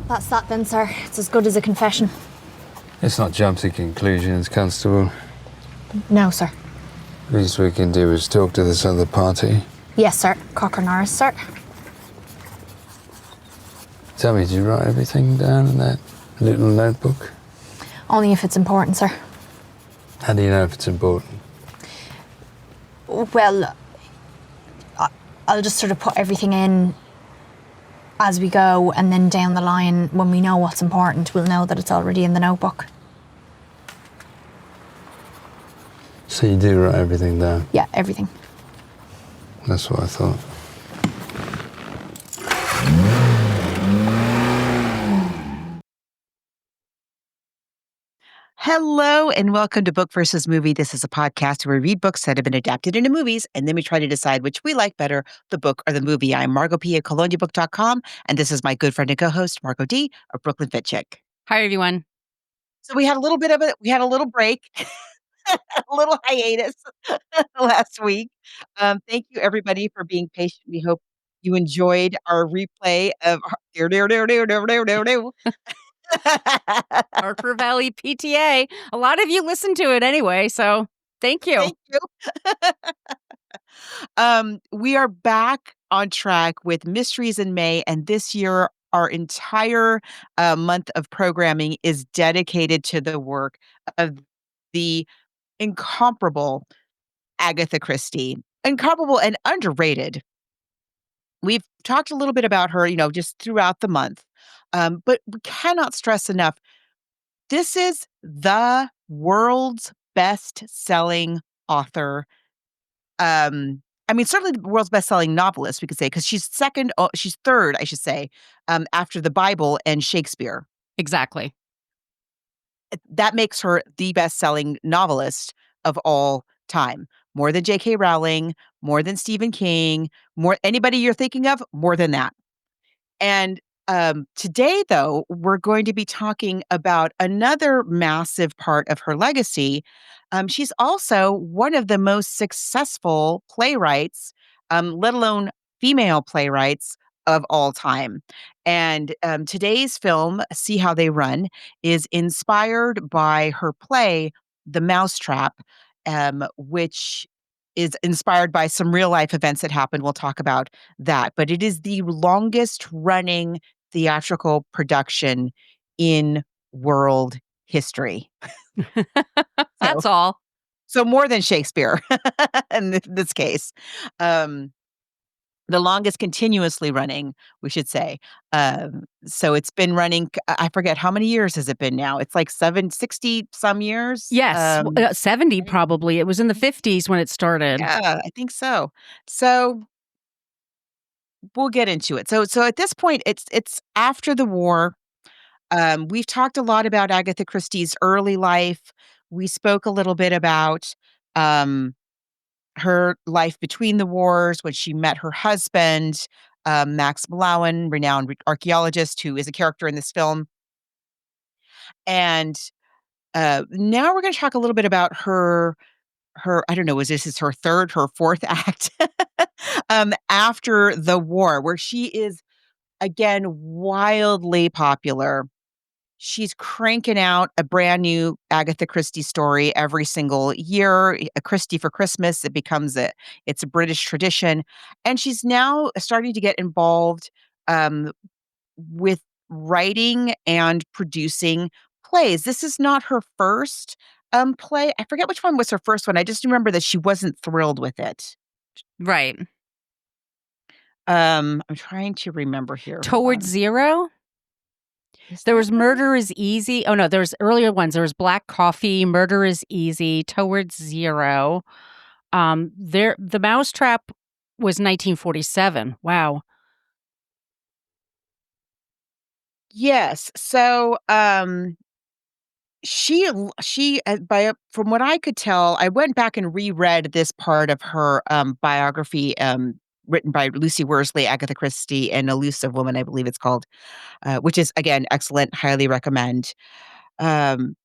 That's that then, sir. It's as good as a confession. Let's not jump to conclusions, Constable. No, sir. Least we can do is talk to this other party. Yes, sir. Cochrane Norris, sir. Tell me, did you write everything down in that little notebook? Only if it's important, sir. How do you know if it's important? Well, I'll just sort of put everything in as we go, and then down the line, when we know what's important, we'll know that it's already in the notebook. So you do write everything down? Yeah, everything. That's what I thought. Hello and welcome to Book versus Movie. This is a podcast where we read books that have been adapted into movies, and then we try to decide which we like better, the book or the movie. I'm Margot P. at coloniabook.com, and this is my good friend and co-host, Margot D. of Brooklyn Fit Chick. Hi, everyone. So we had a little break, a little hiatus last week. Thank you, everybody, for being patient. We hope you enjoyed our replay of Harper Valley PTA. A lot of you listened to it anyway, so thank you. Thank you. We are back on track with Mysteries in May, and this year our entire month of programming is dedicated to the work of the incomparable Agatha Christie. Incomparable and underrated. We've talked a little bit about her, just throughout the month, but we cannot stress enough. This is the world's best-selling author. Certainly the world's best-selling novelist, we could say, because she's third, I should say, after the Bible and Shakespeare. Exactly. That makes her the best-selling novelist of all time. More than J.K. Rowling, more than Stephen King, more anybody you're thinking of, more than that. And today, though, we're going to be talking about another massive part of her legacy. She's also one of the most successful playwrights, let alone female playwrights of all time. And today's film, See How They Run, is inspired by her play, The Mousetrap, which is inspired by some real life events that happened. We'll talk about that. But it is the longest running theatrical production in world history. That's all. So more than Shakespeare in this case. The longest continuously running, we should say. So it's been running, I forget, how many years has it been now? It's like 60 some years? Yes, 70 probably. It was in the 50s when it started. Yeah, I think so. So we'll get into it. So at this point, it's after the war. We've talked a lot about Agatha Christie's early life. We spoke a little bit about her life between the wars when she met her husband, Max Mallowan, renowned archaeologist who is a character in this film. And now we're going to talk a little bit about her, I don't know, this is her fourth act after the war, where she is, again, wildly popular. She's cranking out a brand new Agatha Christie story every single year. A Christie for Christmas. It's a British tradition. And she's now starting to get involved with writing and producing plays. This is not her first play. I forget which one was her first one. I just remember that she wasn't thrilled with it. Right. I'm trying to remember here. Towards Zero? There was Murder is Easy. Oh, no, there's earlier ones. There was Black Coffee, Murder is Easy, Towards Zero. The Mousetrap was 1947. Wow. Yes. So from what I could tell, I went back and reread this part of her biography written by Lucy Worsley, Agatha Christie, An Elusive Woman, I believe it's called, which is, again, excellent, highly recommend. And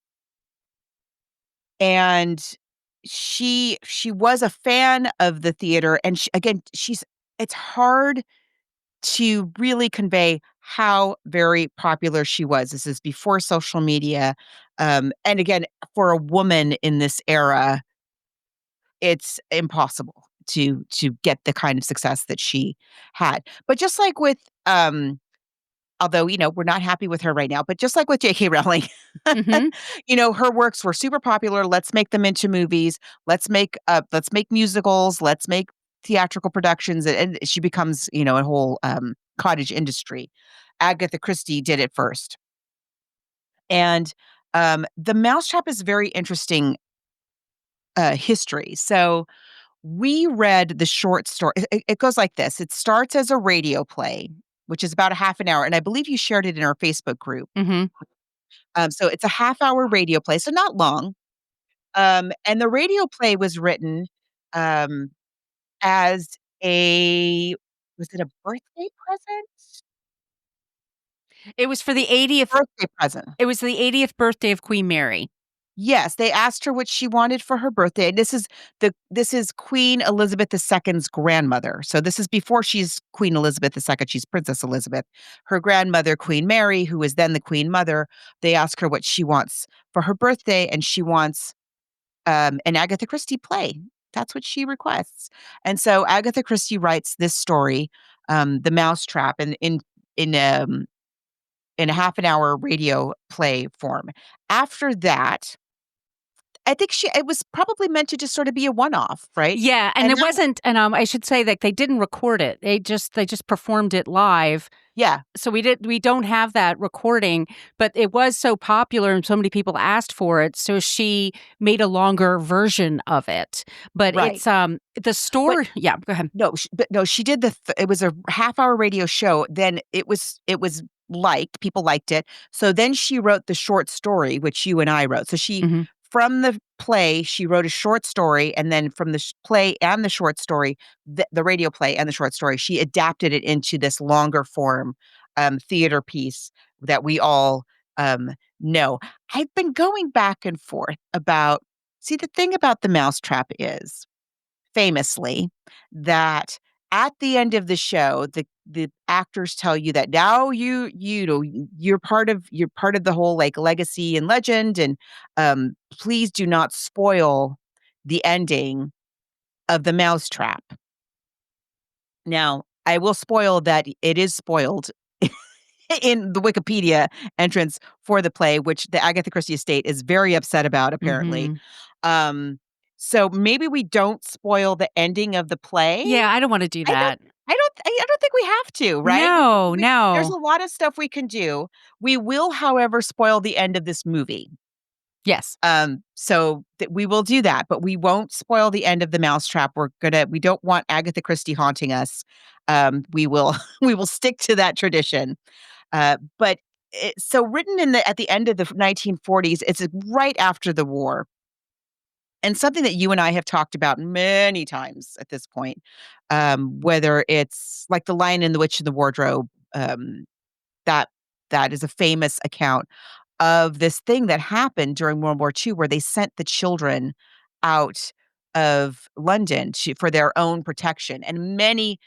she was a fan of the theater, and it's hard to really convey how very popular she was. This is before social media. And again, for a woman in this era, it's impossible to get the kind of success that she had. But just like with although, we're not happy with her right now, but just like with J.K. Rowling, Hmm. her works were super popular. Let's make them into movies. Let's make musicals. Let's make theatrical productions, and she becomes, a whole cottage industry. Agatha Christie did it first, and the Mousetrap is very interesting history. So we read the short story. It goes like this. It starts as a radio play, which is about a half an hour, and I believe you shared it in our Facebook group. Hmm. So it's a half-hour radio play, so not long. And the radio play was written, um, as a was it a birthday present? It was for the 80th. Birthday present. It was the 80th birthday of Queen Mary. Yes, they asked her what she wanted for her birthday. This is Queen Elizabeth II's grandmother. So this is before she's Queen Elizabeth II, she's Princess Elizabeth. Her grandmother, Queen Mary, who is then the Queen Mother, they ask her what she wants for her birthday, and she wants an Agatha Christie play. That's what she requests. And so Agatha Christie writes this story, The Mousetrap, in a half an hour radio play form. After that, I think it was probably meant to just sort of be a one-off, right? Yeah, and And it that wasn't. And I should say that they didn't record it. They just performed it live. Yeah, So we don't have that recording, but it was so popular and so many people asked for it. So she made a longer version of it. But right. it's the But story. Yeah, go ahead. no, she did it was a half-hour radio show, then it was liked, people liked it, so then she wrote the short story, which you and I wrote. So Hmm. from the play, she wrote a short story, and then from the play and the short story, the radio play and the short story, she adapted it into this longer form, theater piece that we all, know. I've been going back and forth about see, the thing about The Mousetrap is famously that at the end of the show, the actors tell you that now you're part of the whole like legacy and legend, and please do not spoil the ending of the Mousetrap. Now, I will spoil that it is spoiled in the Wikipedia entrance for the play, which the Agatha Christie estate is very upset about, apparently. Hmm. Um, so maybe we don't spoil the ending of the play. Yeah, I don't want to do I don't. that. I don't think we have to, right? No, There's no. a lot of stuff we can do. We will, however, spoil the end of this movie. Yes. So we will do that, but we won't spoil the end of the Mousetrap. We don't want Agatha Christie haunting us. We will we will stick to that tradition. But so written at the end of the 1940s, it's right after the war, and something that you and I have talked about many times at this point, whether it's like The Lion and the Witch in the Wardrobe, that that is a famous account of this thing that happened during World War II, where they sent the children out of London for their own protection. And many,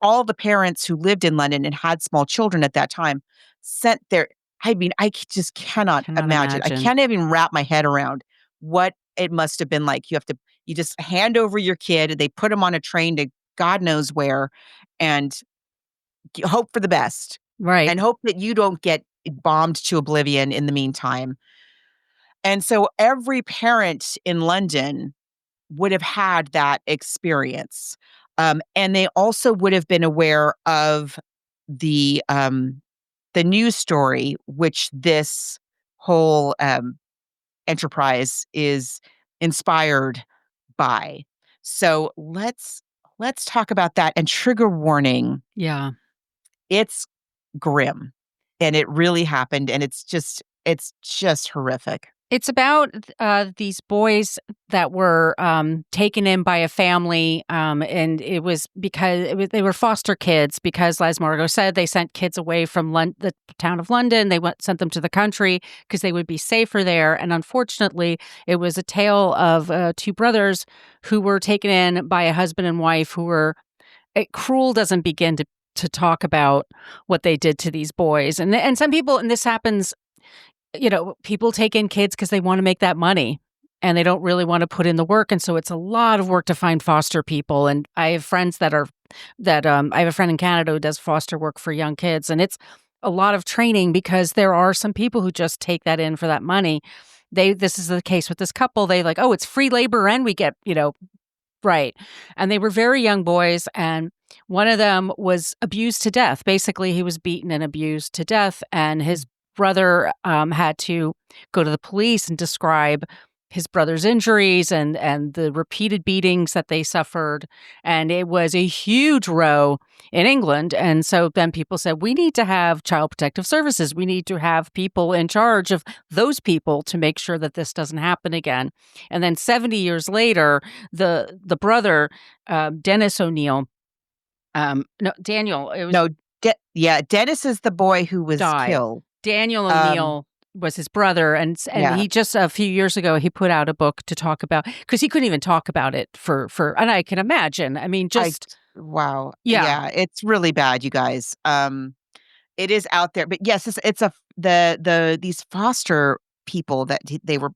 all the parents who lived in London and had small children at that time sent their, I mean, just cannot Cannot imagine. I imagine. can't even wrap my head around what it must have been like. You just hand over your kid, they put them on a train to God knows where, and hope for the best Right. and hope that you don't get bombed to oblivion in the meantime. And so every parent in London would have had that experience. And they also would have been aware of the news story, which this whole enterprise is inspired by. So let's talk about that. And trigger warning, Yeah. it's grim, and it really happened, and it's just horrific. It's about these boys that were taken in by a family, and it was because they were foster kids. Because, as Margos said, they sent kids away from the town of London. They sent them to the country because they would be safer there. And unfortunately, it was a tale of two brothers who were taken in by a husband and wife who were cruel. Doesn't begin to talk about what they did to these boys. And some people, and this happens, people take in kids because they want to make that money and they don't really want to put in the work. And so it's a lot of work to find foster people. And I have friends I have a friend in Canada who does foster work for young kids, and it's a lot of training because there are some people who just take that in for that money. This is the case with this couple. They like, oh, it's free labor and we get, right. And they were very young boys, and one of them was abused to death. Basically, he was beaten and abused to death, and his brother had to go to the police and describe his brother's injuries and the repeated beatings that they suffered. And it was a huge row in England. And so then people said, we need to have Child Protective Services. We need to have people in charge of those people to make sure that this doesn't happen again. And then 70 years later, the brother, Dennis O'Neill, Daniel, it was Dennis is the boy who was killed. Daniel O'Neill was his brother, and he just a few years ago he put out a book to talk about, because he couldn't even talk about it for and I can imagine. I mean, wow, yeah, it's really bad, you guys. It is out there, but yes, it's these foster people that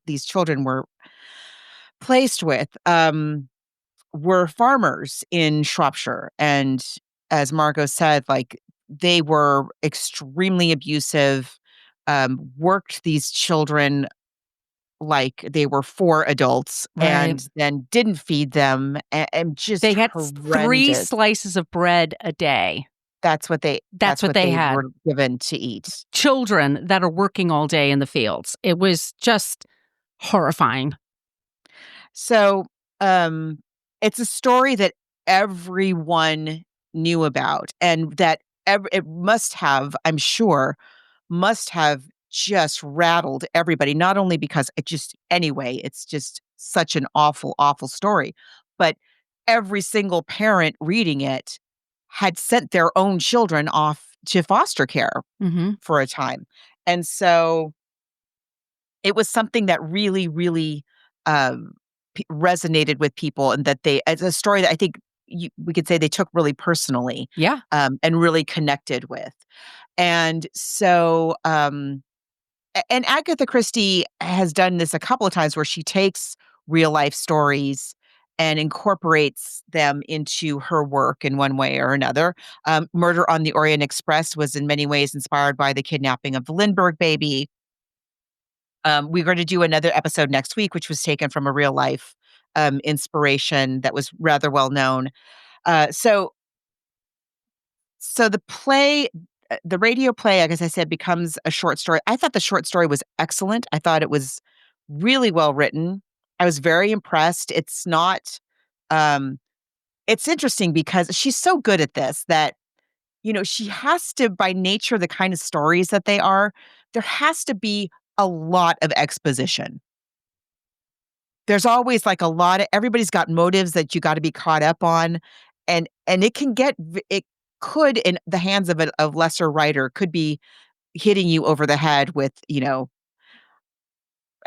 these children were placed with were farmers in Shropshire, and as Margos said, like they were extremely abusive. Worked these children like they were 4 adults, right, and then didn't feed them, and just they had horrendous. 3 slices of bread a day. That's what they had. were given to eat. Children that are working all day in the fields. It was just horrifying. So, it's a story that everyone knew about, and that it must have, I'm sure, just rattled everybody, not only because it's just such an awful, awful story, but every single parent reading it had sent their own children off to foster care for a time. And so it was something that really, really resonated with people, and that it's a story that I think we could say they took really personally, and really connected with. And so, and Agatha Christie has done this a couple of times where she takes real life stories and incorporates them into her work in one way or another. Murder on the Orient Express was in many ways inspired by the kidnapping of the Lindbergh baby. We're going to do another episode next week, which was taken from a real life inspiration that was rather well known. So the play, the radio play, as I said, becomes a short story. I thought the short story was excellent. I thought it was really well written. I was very impressed. It's not, it's interesting because she's so good at this that, she has to, by nature, the kind of stories that they are, there has to be a lot of exposition. There's always like everybody's got motives that you got to be caught up on. And it could, in the hands of a lesser writer, could be hitting you over the head with,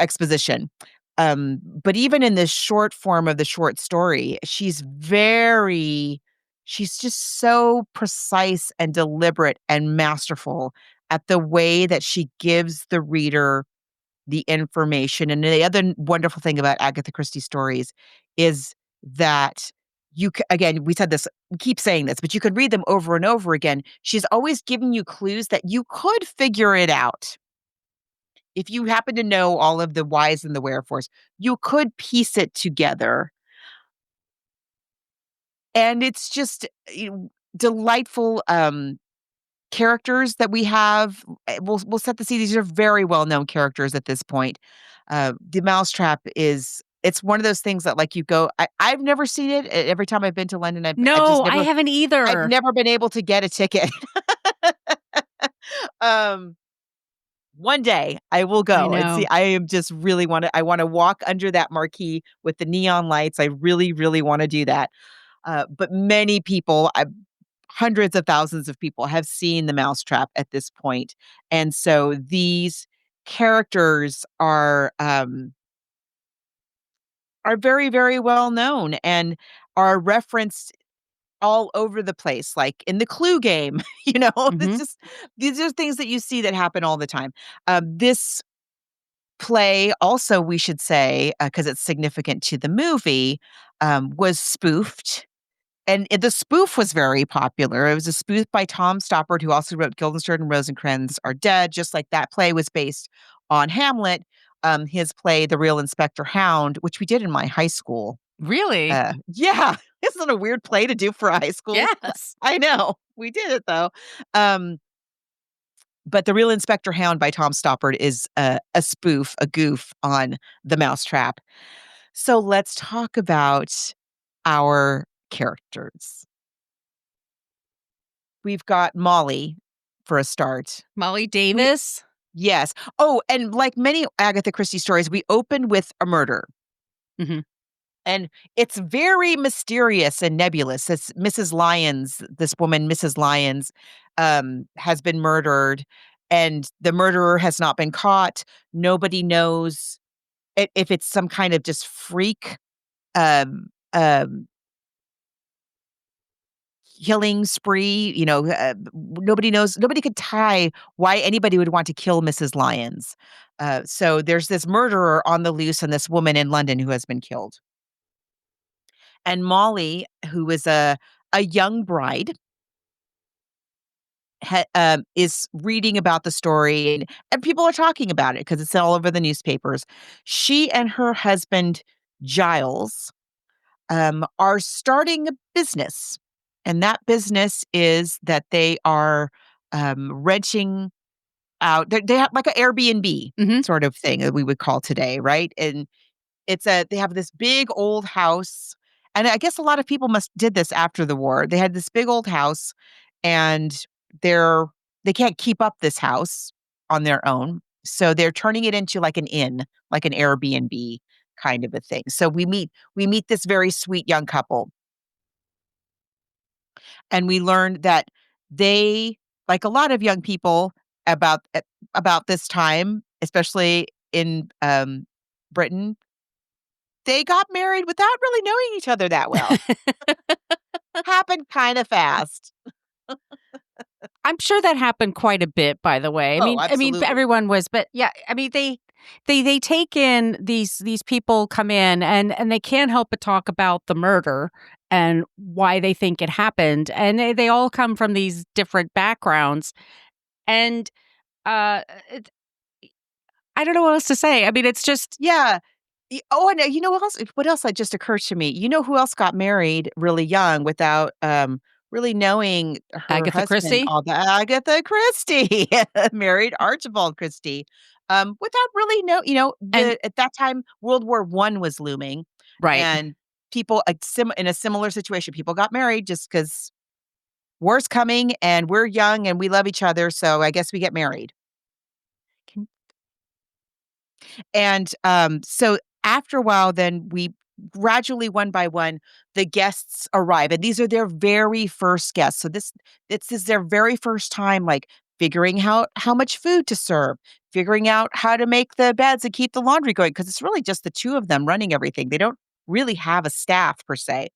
exposition. But even in the short form of the short story, she's just so precise and deliberate and masterful at the way that she gives the reader the information. And the other wonderful thing about Agatha Christie stories is that again, we said this, we keep saying this, but you could read them over and over again. She's always giving you clues that you could figure it out. If you happen to know all of the whys and the wherefores, you could piece it together. And it's just delightful characters that we have. We'll set the scene. These are very well-known characters at this point. The Mousetrap it's one of those things that, like, you go, I've never seen it. Every time I've been to London, I haven't either. I've never been able to get a ticket. One day I will go and see. I am just really I want to walk under that marquee with the neon lights. I really, really want to do that. But many people, hundreds of thousands of people have seen the Mousetrap at this point. And so these characters are very, very well known and are referenced all over the place, like in the Clue game. It's Mhm. just these are things that you see that happen all the time. This play also, we should say, because it's significant to the movie, was spoofed. And the spoof was very popular. It was a spoof by Tom Stoppard, who also wrote Guildenstern and Rosencrantz Are Dead, just like that play was based on Hamlet. His play, The Real Inspector Hound, which we did in my high school. Really? Yeah. Isn't it a weird play to do for a high school? Yes. I know. We did it, though. But The Real Inspector Hound by Tom Stoppard is a spoof, a goof on The Mousetrap. So let's talk about our characters. We've got Molly for a start. Molly Davis? Yes. Oh, and like many Agatha Christie stories, we open with a murder. Mhm. And it's very mysterious and nebulous. It's Mrs. Lyons, this woman, Mrs. Lyons, has been murdered, and the murderer has not been caught. Nobody knows if it's some kind of just freak um, um, killing spree. Nobody knows. Nobody could tie why anybody would want to kill Mrs. Lyons. So there's this murderer on the loose, and this woman in London who has been killed. And Molly, who is a young bride, is reading about the story, and people are talking about it because it's all over the newspapers. She and her husband, Giles, are starting a business. And that business is that they are renting out, they have like an Airbnb Mhm. sort of thing that we would call today, right? And they have this big old house, and I guess a lot of people did this after the war. They had this big old house, and they're they can't keep up this house on their own, so they're turning it into like an inn, like an Airbnb kind of a thing. So we meet this very sweet young couple, and we learned that they, like a lot of young people about this time, especially in Britain, they got married without really knowing each other that well. Happened kinda fast. I'm sure that happened quite a bit, by the way. Oh, I mean, absolutely. everyone was, but yeah, I mean, they take in these people come in and they can't help but talk about the murder and why they think it happened, and they all come from these different backgrounds, and uh, it, I don't know what else to say. I mean, it's just Yeah. And you know what else that just occurred to me? You know who else got married really young without, really knowing her Agatha husband? Christie, All the Agatha Christie married Archibald Christie, without really and at that time, World War I was looming, right. and people, in a similar situation, people got married just because war's coming, and we're young, and we love each other, so I guess we get married. And, so after a while, then we gradually, one by one, the guests arrive, and these are their very first guests. So this is their very first time, like, figuring out how much food to serve, figuring out how to make the beds and keep the laundry going, because it's really just the 2 of them running everything. They don't really have a staff per se.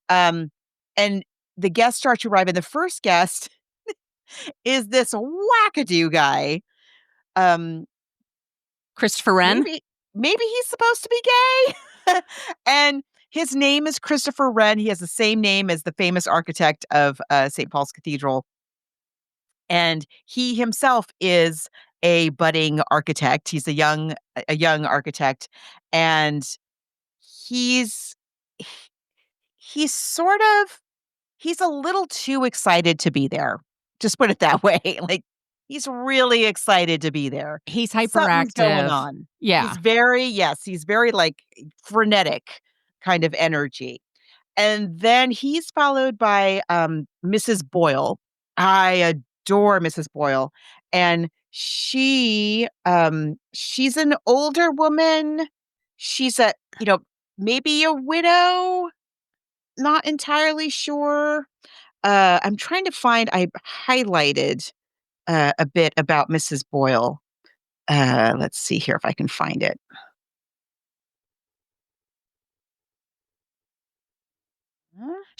Um, and the guests start to arrive, and the first guest is this wackadoo guy. Um Christopher Wren. Maybe he's supposed to be gay. And his name is Christopher Wren. He has the same name as the famous architect of St. Paul's Cathedral. And he himself is a budding architect. He's a young architect, and he's he's sort of he's a little too excited to be there. Just put it that way. Like, he's really excited to be there. He's Something's going hyperactive. on. Yeah. He's very, like, frenetic kind of energy. And then he's followed by, Mrs. Boyle. I adore Mrs. Boyle, and she's an older woman. She's maybe a widow, not entirely sure. I'm trying to find I highlighted, a bit about Mrs. Boyle. Let's see here if I can find it.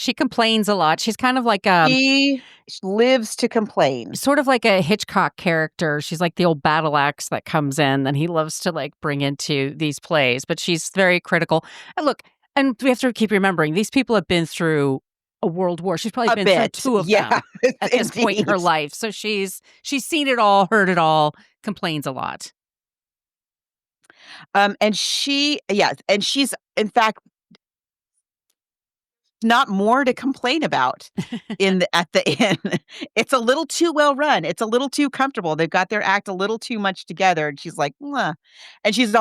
She complains a lot. She's kind of like She lives to complain. sort of like a Hitchcock character. She's like the old battle axe that comes in that he loves to like bring into these plays, but she's very critical. And look, and we have to keep remembering these people have been through a world war. She's probably A been bit. through 2 of Yeah, them at this point in her indeed. life. So she's seen it all, heard it all, complains a lot. And she's in fact not more to complain about at the inn. It's a little too well run. It's a little too comfortable. They've got their act a little too much together. And she's like, "Mwah." And she's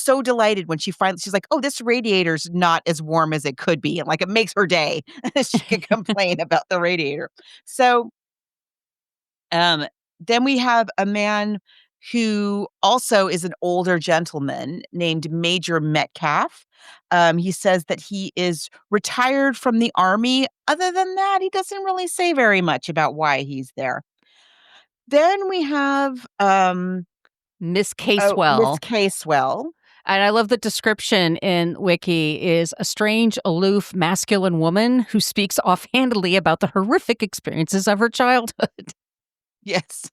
so delighted when she's like, "Oh, this radiator's not as warm as it could be." And like it makes her day. She can complain about the radiator. So um, then we have a man who also is an older gentleman named Major Metcalf. He says that he is retired from the army. Other than that, he doesn't really say very much about why he's there. Then we have Miss Miss Casewell. Casewell. And I love the description in Wiki is a strange, aloof, masculine woman who speaks offhandedly about the horrific experiences of her childhood. Yes.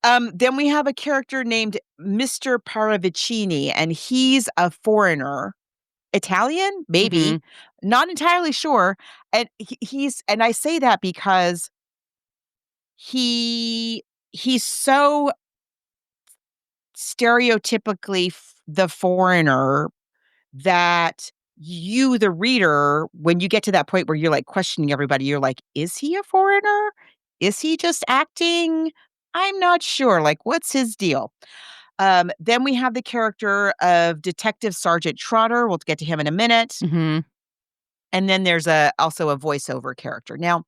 Then we have a character named Mr. Paravicini, and he's a foreigner. Italian? Maybe. Mhm. Not entirely sure. And and I say that because he's so stereotypically the foreigner that you, the reader, when you get to that point where you're like questioning everybody, you're like, is he a foreigner? Is he just acting? I'm not sure. Like, what's his deal? Then we have the character of Detective Sergeant Trotter. We'll get to him in a minute. Mhm. And then there's also a voiceover character. Now,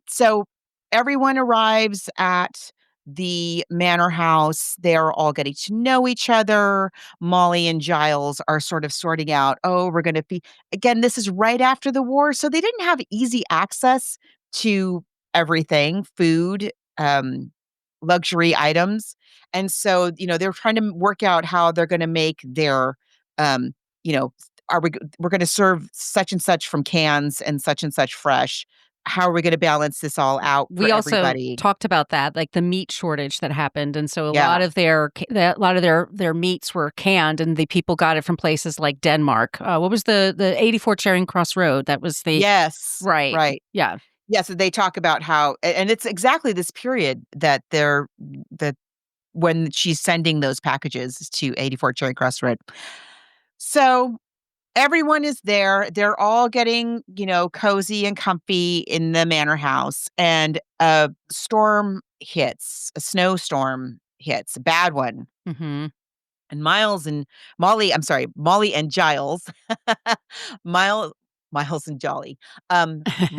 so everyone arrives at the manor house. They're all getting to know each other. Molly and Giles are sort of sorting out, oh, we're going to be, again, this is right after the war. So they didn't have easy access to everything, food, luxury items. And so, they're trying to work out how they're going to make their, you know, we're going to serve such and such from cans and such fresh. How are we going to balance this all out for We also everybody? talked about that, like the meat shortage that happened, and so a Yeah. lot of their meats were canned, and the people got it from places like Denmark. What was the 84 Charing Cross Road? That was the Yes. right. Right. Yeah. Yeah. So they talk about how, and it's exactly this period that when she's sending those packages to 84 Cherry Cross Road. So everyone is there. They're all getting, cozy and comfy in the manor house. And a snowstorm hits, a bad one. Mhm. And Molly and Giles, Miles and Jolly,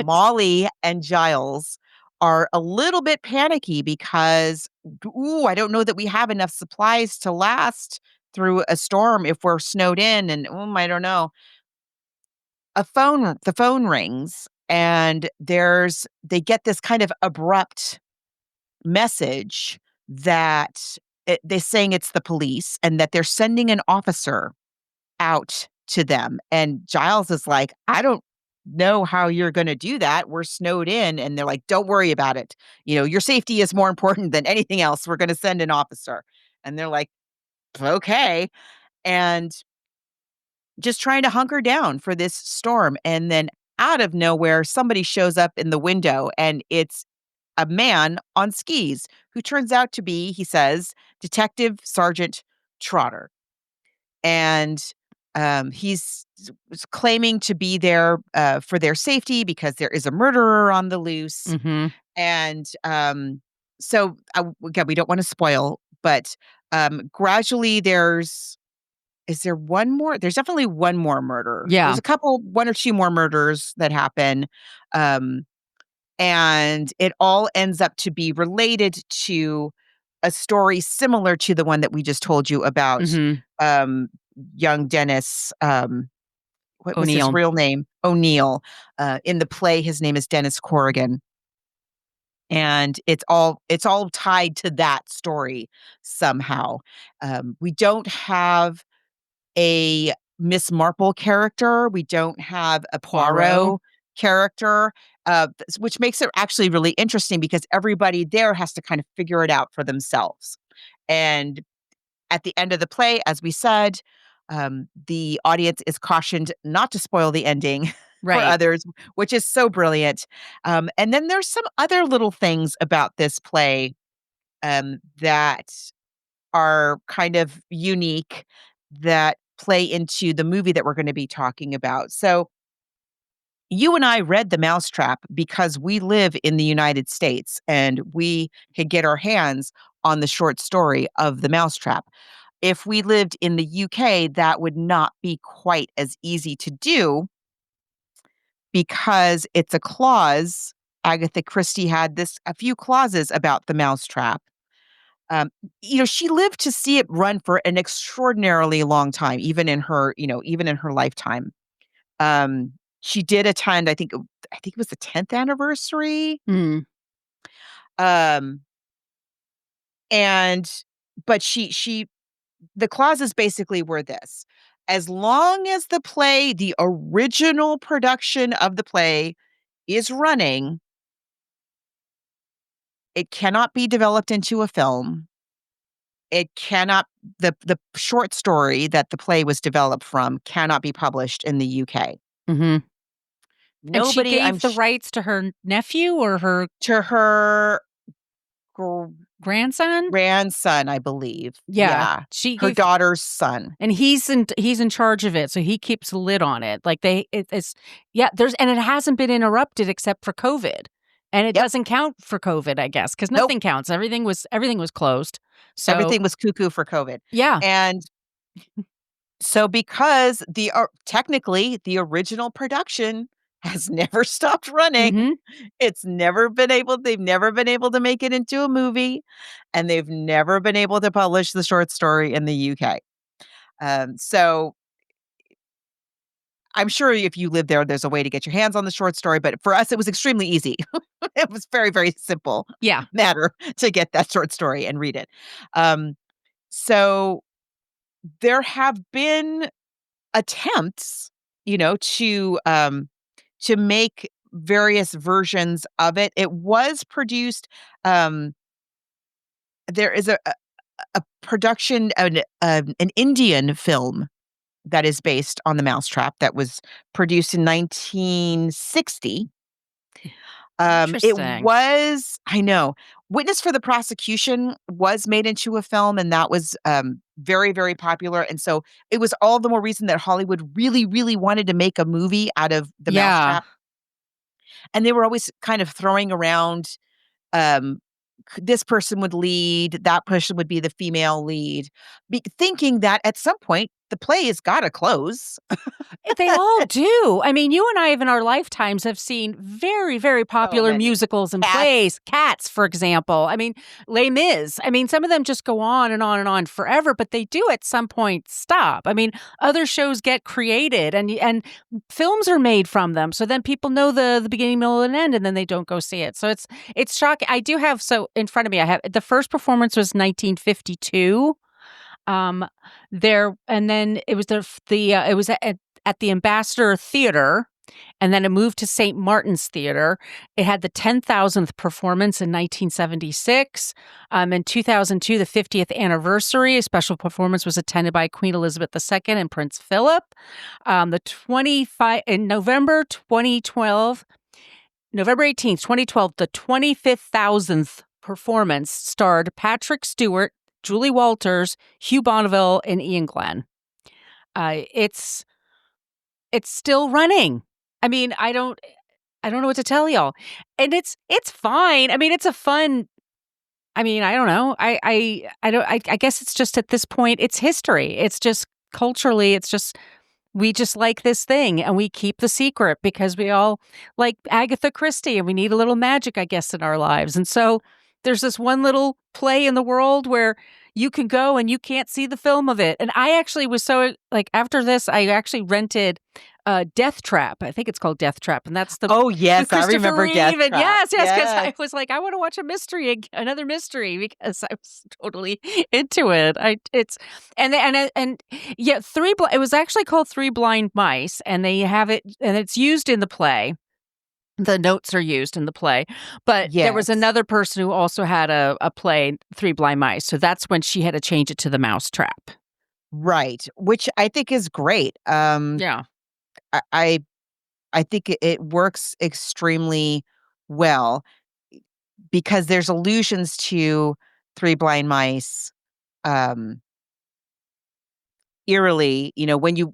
Molly and Giles are a little bit panicky because, I don't know that we have enough supplies to last through a storm if we're snowed in, and I don't know. The phone rings, and they get this kind of abrupt message that they're saying it's the police and that they're sending an officer out to them. And Giles is like, I don't know how you're going to do that. We're snowed in. And they're like, don't worry about it. Your safety is more important than anything else. We're going to send an officer. And they're like, okay. And just trying to hunker down for this storm. And then out of nowhere, somebody shows up in the window, and it's a man on skis who turns out to be, he says, Detective Sergeant Trotter. And he's claiming to be there for their safety because there is a murderer on the loose. Mhm. And so, again, we don't want to spoil, but gradually is there one more? There's definitely one more murder. Yeah. There's one or two more murders that happen. Um, and it all ends up to be related to a story similar to the one that we just told you about, Mhm. young Dennis, what was his O'Neill. real name? O'Neill. In the play, his name is Dennis Corrigan. And it's all tied to that story somehow. We don't have a Miss Marple character. We don't have a Poirot Poirot. character, which makes it actually really interesting because everybody there has to kind of figure it out for themselves. And at the end of the play, as we said, the audience is cautioned not to spoil the ending for Right. others, which is so brilliant. And then there's some other little things about this play that are kind of unique that play into the movie that we're going to be talking about. So, you and I read The Mousetrap because we live in the United States and we could get our hands on the short story of The Mousetrap. If we lived in the UK, that would not be quite as easy to do because it's a clause. Agatha Christie had a few clauses about The Mousetrap. Um, she lived to see it run for an extraordinarily long time, even in her lifetime. She did attend, I think it was the 10th anniversary. Mm. Um, and but the clauses basically were this: as long as the original production of the play is running, it cannot be developed into a film. It cannot the short story that the play was developed from cannot be published in the UK. Mhm. And she Nobody, gave the rights to her nephew or her to her gr grandson? grandson, I believe. Yeah. Yeah, She her gave daughter's son. and he's in charge of it, so he keeps a lid on it. Like it's and it hasn't been interrupted except for COVID. And it Yep. doesn't count for COVID, I guess, because Nope. nothing counts. Everything was closed. So Everything was cuckoo for COVID. yeah. And so because technically the original production has never stopped running, Mhm. they've never been able to make it into a movie, and they've never been able to publish the short story in the UK. So I'm sure if you live there, there's a way to get your hands on the short story, but for us, it was extremely easy. It was very, very simple Yeah. matter to get that short story and read it. So there have been attempts, to make various versions of it. It was produced. Um, there is a production, an Indian film that is based on the Mousetrap that was produced in 1960. It Interesting. was, I know, Witness for the Prosecution was made into a film, and that was very, very popular. And so it was all the more reason that Hollywood really, really wanted to make a movie out of the Yeah. Mousetrap. And they were always kind of throwing around, um, this person would lead, that person would be the female lead, thinking that at some point the play has got to close. They all do. I mean, you and I, in our lifetimes, have seen very, very So popular many. musicals and Cats. plays. Cats, for example. I mean, Les Mis. I mean, some of them just go on and on and on forever, but they do at some point stop. I mean, other shows get created and films are made from them. So then people know the beginning, middle, and end, and then they don't go see it. So it's shocking. I do have, so in front of me, I have the first performance was 1952. And then it was it was at the Ambassador Theater, and then it moved to St. Martin's Theater. It had the 10,000th performance in 1976. In 2002, the 50th anniversary, a special performance was attended by Queen Elizabeth II and Prince Philip. In November 2012, November 18th, 2012, the 25,000th performance starred Patrick Stewart, Julie Walters, Hugh Bonneville, and Ian Glenn. It's still running. I mean, I don't know what to tell y'all. And it's fine. I mean, it's a fun. I mean, I don't know. I guess it's just at this point, it's history. It's just culturally, we just like this thing and we keep the secret because we all like Agatha Christie and we need a little magic, I guess, in our lives. And so there's this one little play in the world where you can go and you can't see the film of it. And I actually was so like after this, I actually rented Death Trap. I think it's called Death Trap, and that's the Oh yes, with I Christopher remember Reeve. Death And Trap. yes, because I Yes. was like, I want to watch a mystery, another mystery, because I was totally into it. And yeah, it was actually called Three Blind Mice, and they have it, and it's used in the play. The notes are used in the play, but there was Yes. another person who also had a play, Three Blind Mice. So that's when she had to change it to the Mousetrap. Right, which I think is great. Yeah. I I think it works extremely well because there's allusions to Three Blind Mice, um, eerily, when you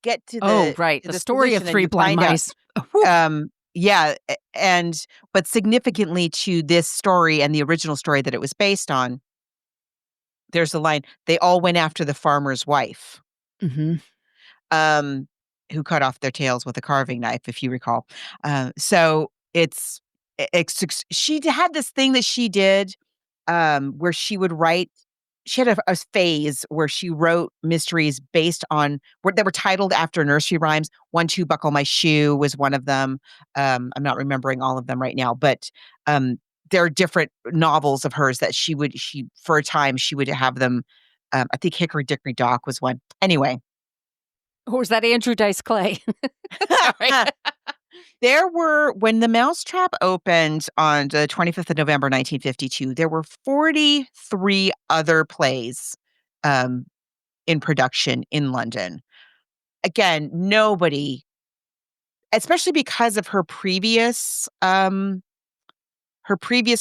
get to Oh, the right. to The the story of solution and Three you Blind find out, Mice. Whew. yeah, and but significantly to this story and the original story that it was based on, there's a line, "They all went after the farmer's wife." Mhm. um, who cut off their tails with a carving knife, if you recall. So she had this thing that she did, where she would write. She had a phase where she wrote mysteries based on that were titled after nursery rhymes. One, two, buckle my shoe was one of them. I'm not remembering all of them right now, but um, there are different novels of hers that she for a time she would have them. I think Hickory Dickory Dock was one. Anyway, Or was that Andrew Dice Clay? Sorry. there were when the Mousetrap opened on the 25th of November, 1952, there were 43 other plays, um, in production in London. Again, nobody, especially because of her previous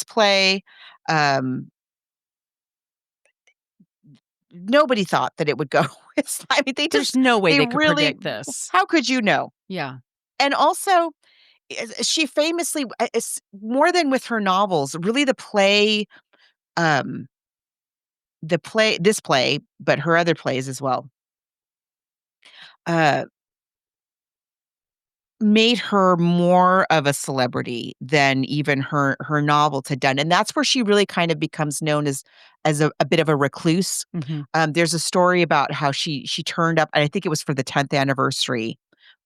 play, um, nobody thought that it would go. I mean, There's no way they they could really, predict this. how could you know? Yeah. And also, she famously, is more than with her novels, really um, this play, but her other plays as well, uh, made her more of a celebrity than even her novels had done, and that's where she really kind of becomes known as a bit of a recluse. Mhm. There's a story about how she turned up, and I think it was for the 10th anniversary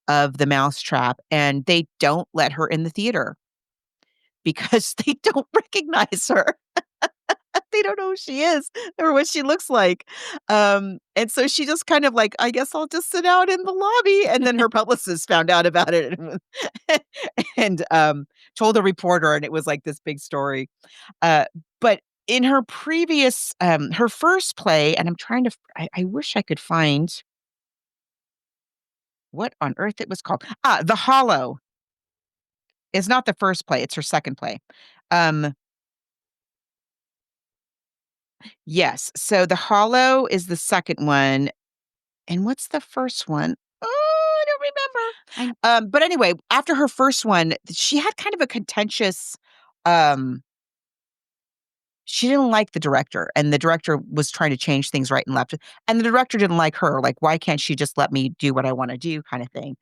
of The Mousetrap, and they don't let her in the theater because they don't recognize her. They don't know who she is or what she looks like. And so she just kind of like, "I guess I'll just sit out in the lobby." And then her publicist found out about it and, told a reporter, and it was like this big story. But in her previous, her first play, and I'm trying to I wish I could find what on earth it was called. The Hollow is not the first play, it's her second play. Um Yes. So The Hollow is the second one, and what's the first one? Oh, I don't I remember. But anyway, after her first one, she had kind of a contentious, um she didn't like the director, and the director was trying to change things right and left, and the director didn't like her, like, "Why can't she just let me do what I wanna do?" kinda thing.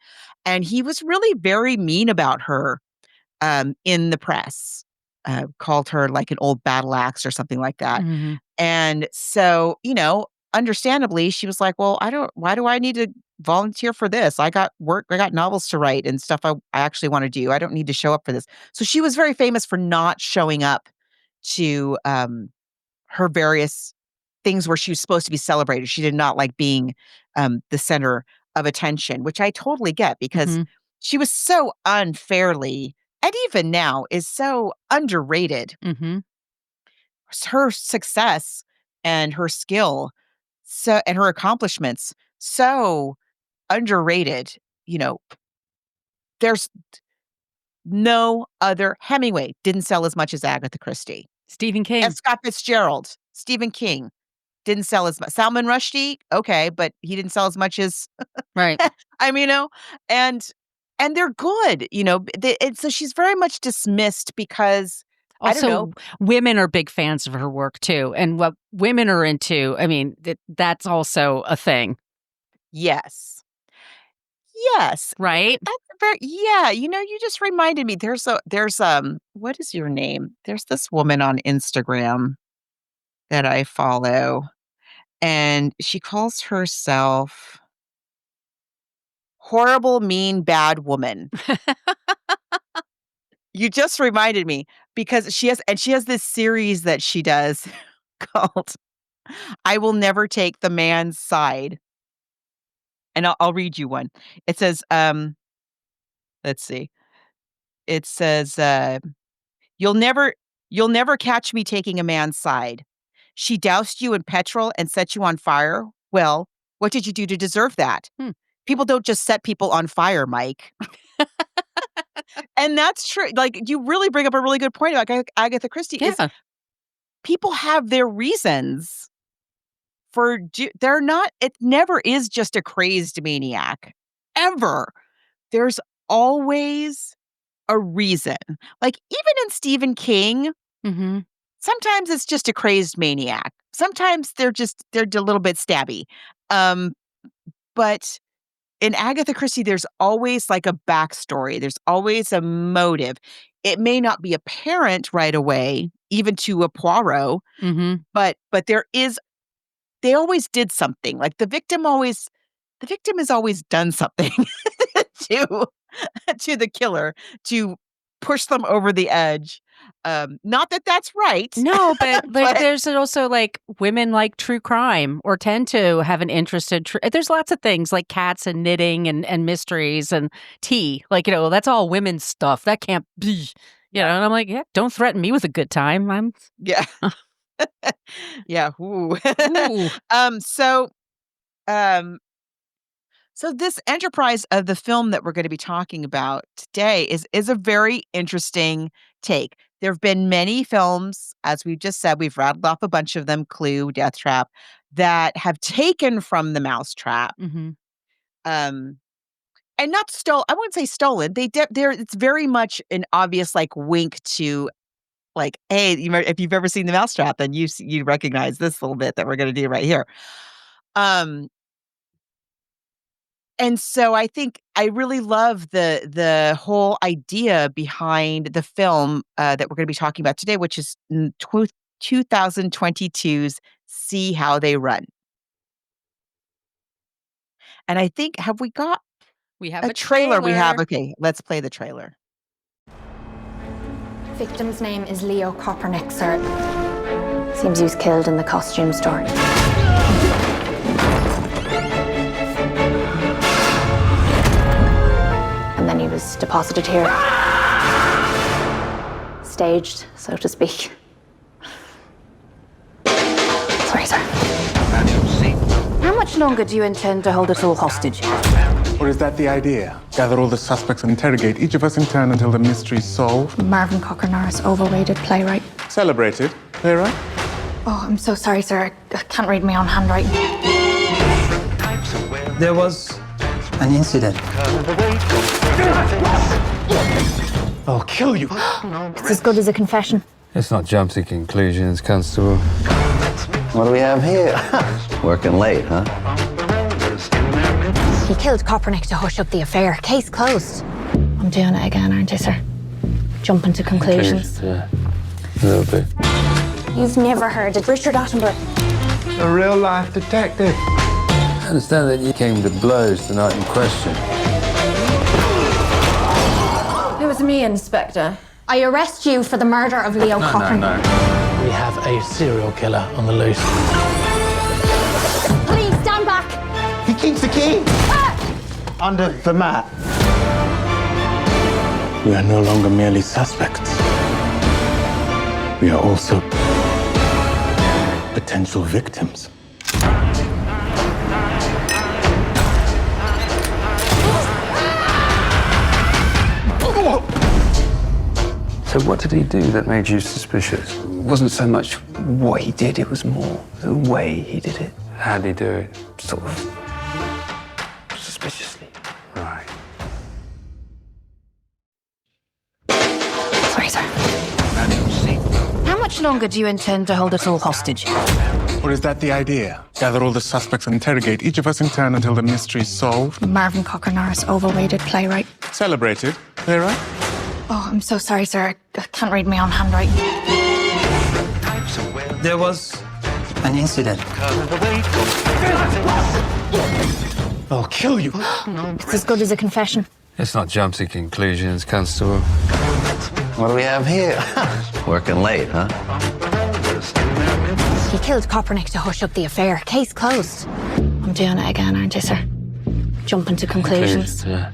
And he was really very mean about her, in the press, called her like an old battle axe or something like that. Mhm. And so, understandably, she was like, "Well, why do I need to volunteer for this? I got work, I got novels to write and stuff I actually want to do. I don't need to show up for this." So she was very famous for not showing up to her various things where she was supposed to be celebrated. She did not like being the center of attention, which I totally get because Mhm. she was so unfairly, and even now is so underrated. Mhm. Her success and her skill, and her accomplishments, so underrated. You know, there's no other. Hemingway didn't sell as much as Agatha Christie. Stephen F. King. Scott Fitzgerald, Stephen King didn't sell as much. Salman Rushdie, okay, but he didn't sell as much as Right. I mean, and they're good, and so she's very much dismissed because I don't know. Also, women are big fans of her work too, and what women are into, I mean, that's also a thing, Yes. Yes. right? That's very, yeah, you just reminded me. What is your name? There's this woman on Instagram that I follow, and she calls herself Horrible, Mean, Bad Woman. You just reminded me because she has this series that she does called I Will Never Take the Man's Side. And I'll read you one. It says, let's see. It says, You'll never catch me taking a man's side. She doused you in petrol and set you on fire. Well, what did you do to deserve that? People don't just set people on fire, Mike. And that's true. Like, you really bring up a really good point about Agatha Christie. Is Yeah. people have their reasons for they're not. It never is just a crazed maniac, ever. There's always a reason. Like, even in Stephen King, Mm-hmm. sometimes it's just a crazed maniac. Sometimes they're a little bit stabby. But in Agatha Christie, there's always like a backstory. There's always a motive. It may not be apparent right away, even to a Poirot, Mm-hmm. but they always did something. Like the victim has always done something to the killer to push them over the edge. Not that that's right. No, but But- there's also like women like true crime or tend to have an interest in there's lots of things like cats and knitting and mysteries and tea. Like, that's all women's stuff. That can't be, and I'm like, yeah, don't threaten me with a good time. Yeah. Yeah. Ooh. Ooh. So this enterprise of the film that we're going to be talking about today is a very interesting take. There have been many films, as we've just said, we've rattled off a bunch of them, Clue, Death Trap, that have taken from the Mousetrap. Mm-hmm. And not I wouldn't say stolen. It's very much an obvious like wink to like, hey, if you've ever seen the Mousetrap, then you recognize this little bit that we're going to do right here. And so I think I really love the whole idea behind the film that we're going to be talking about today, which is 2022's See How They Run. And I think, have we got We have a trailer? We have. Okay, let's play the trailer. Victim's name is Leo Kopernik, sir. Seems he was killed in the costume store. And then he was deposited here. Staged, so to speak. Sorry, sir. How much longer do you intend to hold us all hostage? Or is that the idea? Gather all the suspects and interrogate each of us in turn until the mystery's solved? Marvin Cocker-Norris, overrated playwright. Celebrated, playwright? Oh, I'm so sorry, sir. I can't read my own handwriting. There was an incident. I'll kill you. It's as good as a confession. Let's not jump to conclusions, Constable. What do we have here? Working late, huh? He killed Kopernik to hush up the affair. Case closed. I'm doing it again, aren't I, sir? Jumping to conclusions. Yeah, a little bit. You've never heard of Richard Attenborough. A real-life detective. I understand that you came to blows the night in question. It was me, Inspector. I arrest you for the murder of Leo Kopernik. We have a serial killer on the loose. Please stand back. He keeps the key under the mat. We are no longer merely suspects. We are also potential victims. So what did he do that made you suspicious? It wasn't so much what he did, it was more the way he did it. How did he do it? Sort of suspiciously. Right. Sorry, sir. How much longer do you intend to hold us all hostage? Or is that the idea? Gather all the suspects and interrogate each of us in turn until the mystery's solved? Marvin Cocker-Norris, overrated playwright. Celebrated, playwright? Oh, I'm so sorry, sir. I can't read my own handwriting. There was An incident. I'll kill you. It's as good as a confession. Let's not jump to conclusions, Constable. What do we have here? Working late, huh? He killed Kopernik to hush up the affair. Case closed. I'm doing it again, aren't I, sir? Jumping to conclusions. Yeah,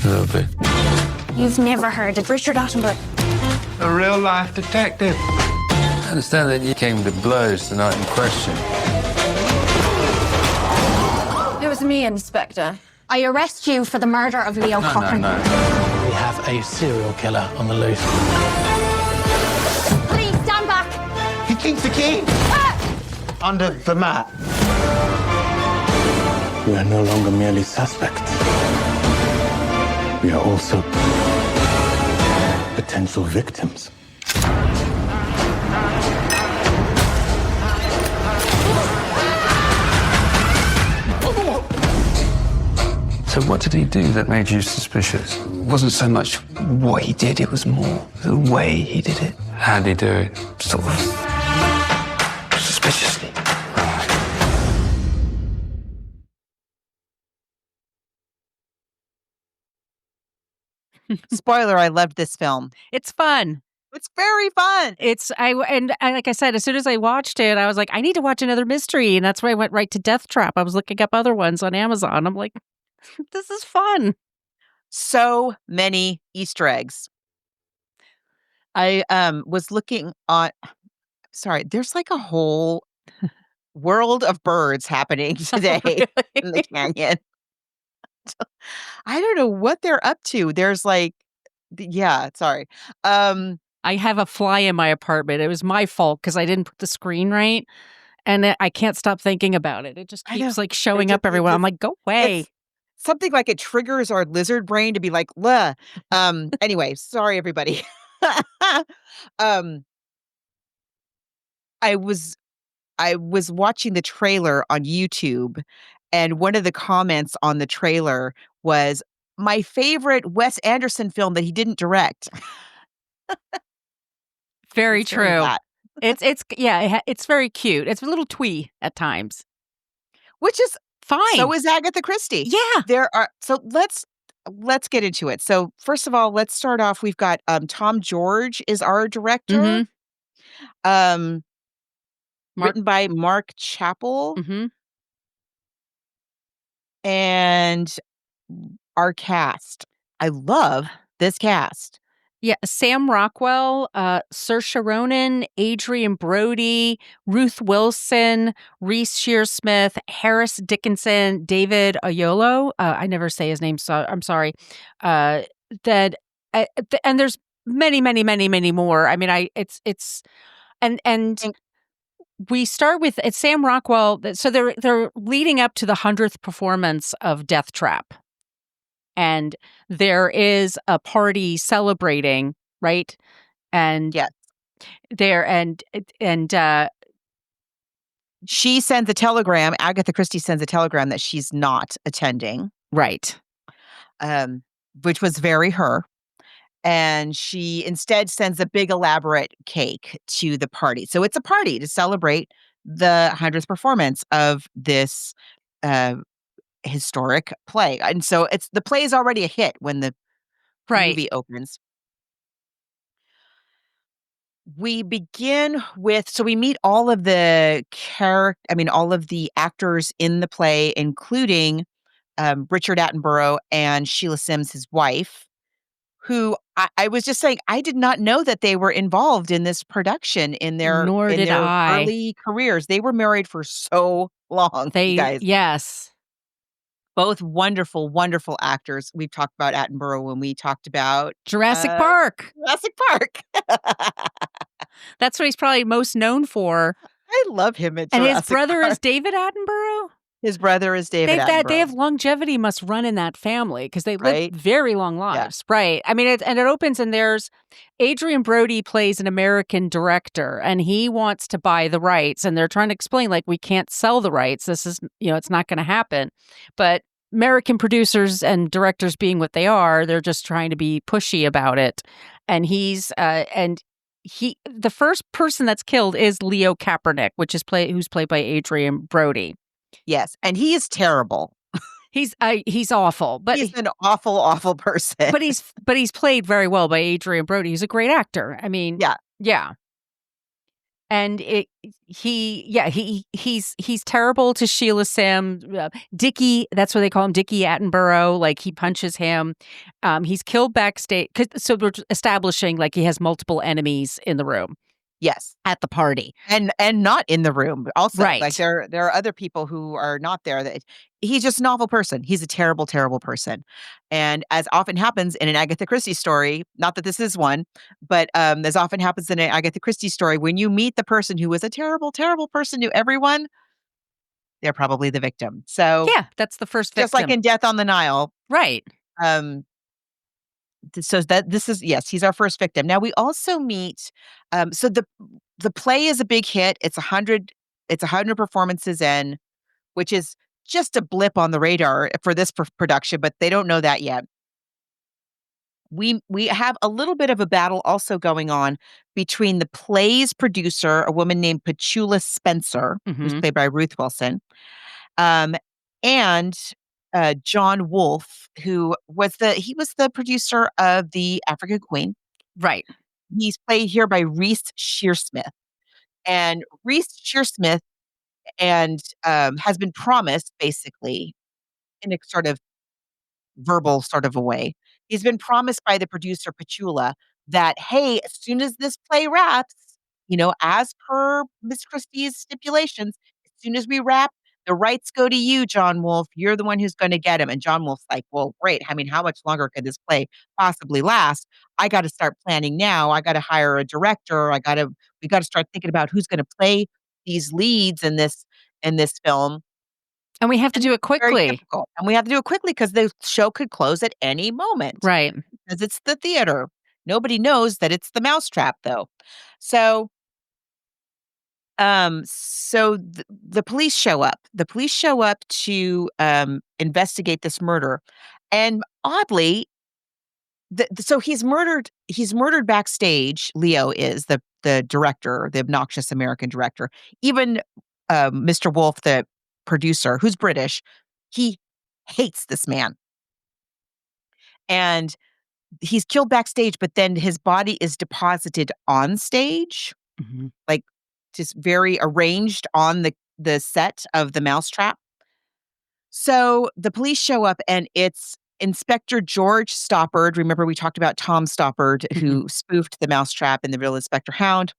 a little bit. You've never heard of Richard Attenborough. A real-life detective. I understand that you came to blows the night in question. It was me, Inspector. I arrest you for the murder of Leo Kopernik. No. We have a serial killer on the loose. Please, stand back. He keeps the key. Under the mat. We are no longer merely suspects. We are also potential victims. So what did he do that made you suspicious? It wasn't so much what he did, it was more the way he did it. How'd he do it? Sort of suspiciously. Spoiler, I loved this film. It's fun. It's very fun. Like I said, as soon as I watched it, I was like, I need to watch another mystery, and that's why I went right to Death Trap. I was looking up other ones on Amazon. I'm like, this is fun. So many Easter eggs. I was looking on. Sorry, there's like a whole world of birds happening today in the canyon. I don't know what they're up to. There's like, yeah, sorry. I have a fly in my apartment. It was my fault because I didn't put the screen right, and I can't stop thinking about it. It just keeps like showing up everywhere. I'm like, go away. Something like it triggers our lizard brain to be like, "Bleh." Anyway, sorry everybody. I was watching the trailer on YouTube, and one of the comments on the trailer was my favorite Wes Anderson film that he didn't direct. Very It's very true. that. It's very cute. It's a little twee at times. Which is Fine. so is Agatha Christie. Yeah. Let's get into it. So first of all, let's start off. We've got Tom George is our director. Mhm. Written by Mark Chappell. Mm-hmm. And our cast. I love this cast. Yeah, Sam Rockwell, Saoirse Ronan, Adrian Brody, Ruth Wilson, Reese Shearsmith, Harris Dickinson, David Oyelowo. I never say his name, so I'm sorry. And there's many more. I mean, we start with it's Sam Rockwell. So they're leading up to the 100th performance of Death Trap. And there is a party celebrating, right? And yes, she sends a telegram. Agatha Christie sends a telegram that she's not attending, right? Which was very her. And she instead sends a big elaborate cake to the party. So it's a party to celebrate the 100th performance of this historic play. And so the play is already a hit when the movie opens. We begin with, so we meet all of the all of the actors in the play, including Richard Attenborough and Sheila Sims, his wife, who I was just saying, I did not know that they were involved in this production in their early careers. They were married for so long, you guys. Yes. Both wonderful, wonderful actors. We've talked about Attenborough when we talked about Jurassic Park. Jurassic Park. That's what he's probably most known for. I love him at And Jurassic his brother Park. is David Attenborough? His brother is David Attenborough. They have longevity must run in that family because they live Right? very long lives. Yeah. Right. I mean, it opens and there's Adrian Brody plays an American director and he wants to buy the rights and they're trying to explain like we can't sell the rights. This is, it's not going to happen. But American producers and directors being what they are, they're just trying to be pushy about it. And he's the first person that's killed is Leo Kaepernick, who's played by Adrian Brody. Yes, and he is terrible. He's awful, but he's an awful, awful person. But he's played very well by Adrian Brody. He's a great actor. I mean, yeah. And he's terrible to Sheila Sam. Dickie, that's what they call him, Dickie Attenborough. Like, he punches him. He's killed backstage. So we're establishing like he has multiple enemies in the room. Yes, at the party, and not in the room. Also, right. Like there are other people who are not there. That he's just an awful person. He's a terrible, terrible person. And as often happens in an Agatha Christie story, not that this is one, but as often happens in an Agatha Christie story, when you meet the person who was a terrible, terrible person to everyone, they're probably the victim. So yeah, that's the first victim. Just like in Death on the Nile, right? So that this is, yes, he's our first victim. Now we also meet, so the play is a big hit. It's 100 performances in, which is just a blip on the radar for this production, but they don't know that yet. We have a little bit of a battle also going on between the play's producer, a woman named Petula Spencer, who's played by Ruth Wilson, and John Wolfe, who was the producer of The African Queen. Right. He's played here by Reese Shearsmith. And Reese Shearsmith has been promised, basically, in a sort of verbal sort of a way. He's been promised by the producer, Petula, that, hey, as soon as this play wraps, as per Miss Christie's stipulations, as soon as we wrap, the rights go to you, John Wolfe. You're the one who's going to get him. And John Wolfe's like, well, great. I mean, how much longer could this play possibly last? I got to start planning now. I got to hire a director. We got to start thinking about who's going to play these leads in this film. And we have to do it quickly. And we have to do it quickly because the show could close at any moment. Right. Because it's the theater. Nobody knows that it's the Mousetrap, though. So the police show up. The police show up to investigate this murder. And oddly, so he's murdered backstage. Leo is the director, the obnoxious American director. Even Mr. Wolfe, the producer, who's British, he hates this man. And he's killed backstage, but then his body is deposited on stage, like just very arranged on the set of the Mousetrap. So the police show up, and it's Inspector George Stoppard. Remember, we talked about Tom Stoppard, who spoofed the Mousetrap in The Real Inspector Hound.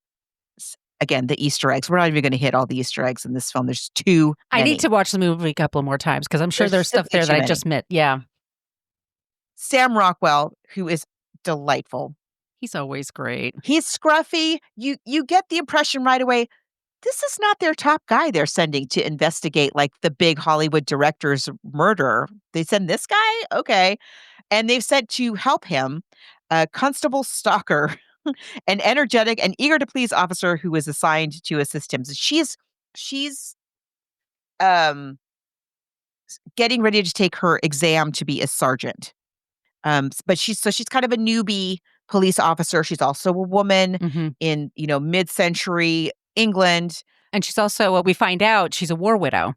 Again, the Easter eggs. We're not even going to hit all the Easter eggs in this film. There's too many. I need to watch the movie a couple more times because I'm sure there's stuff there that I just missed. Yeah. Sam Rockwell, who is delightful. He's always great. He's scruffy. You get the impression right away, this is not their top guy they're sending to investigate like the big Hollywood director's murder. They send this guy? Okay. And they've sent to help him Constable Stalker, an energetic and eager to please officer who is assigned to assist him. So she's getting ready to take her exam to be a sergeant. But she's kind of a newbie police officer. She's also a woman in, mid-century England. And she's also, we find out, she's a war widow.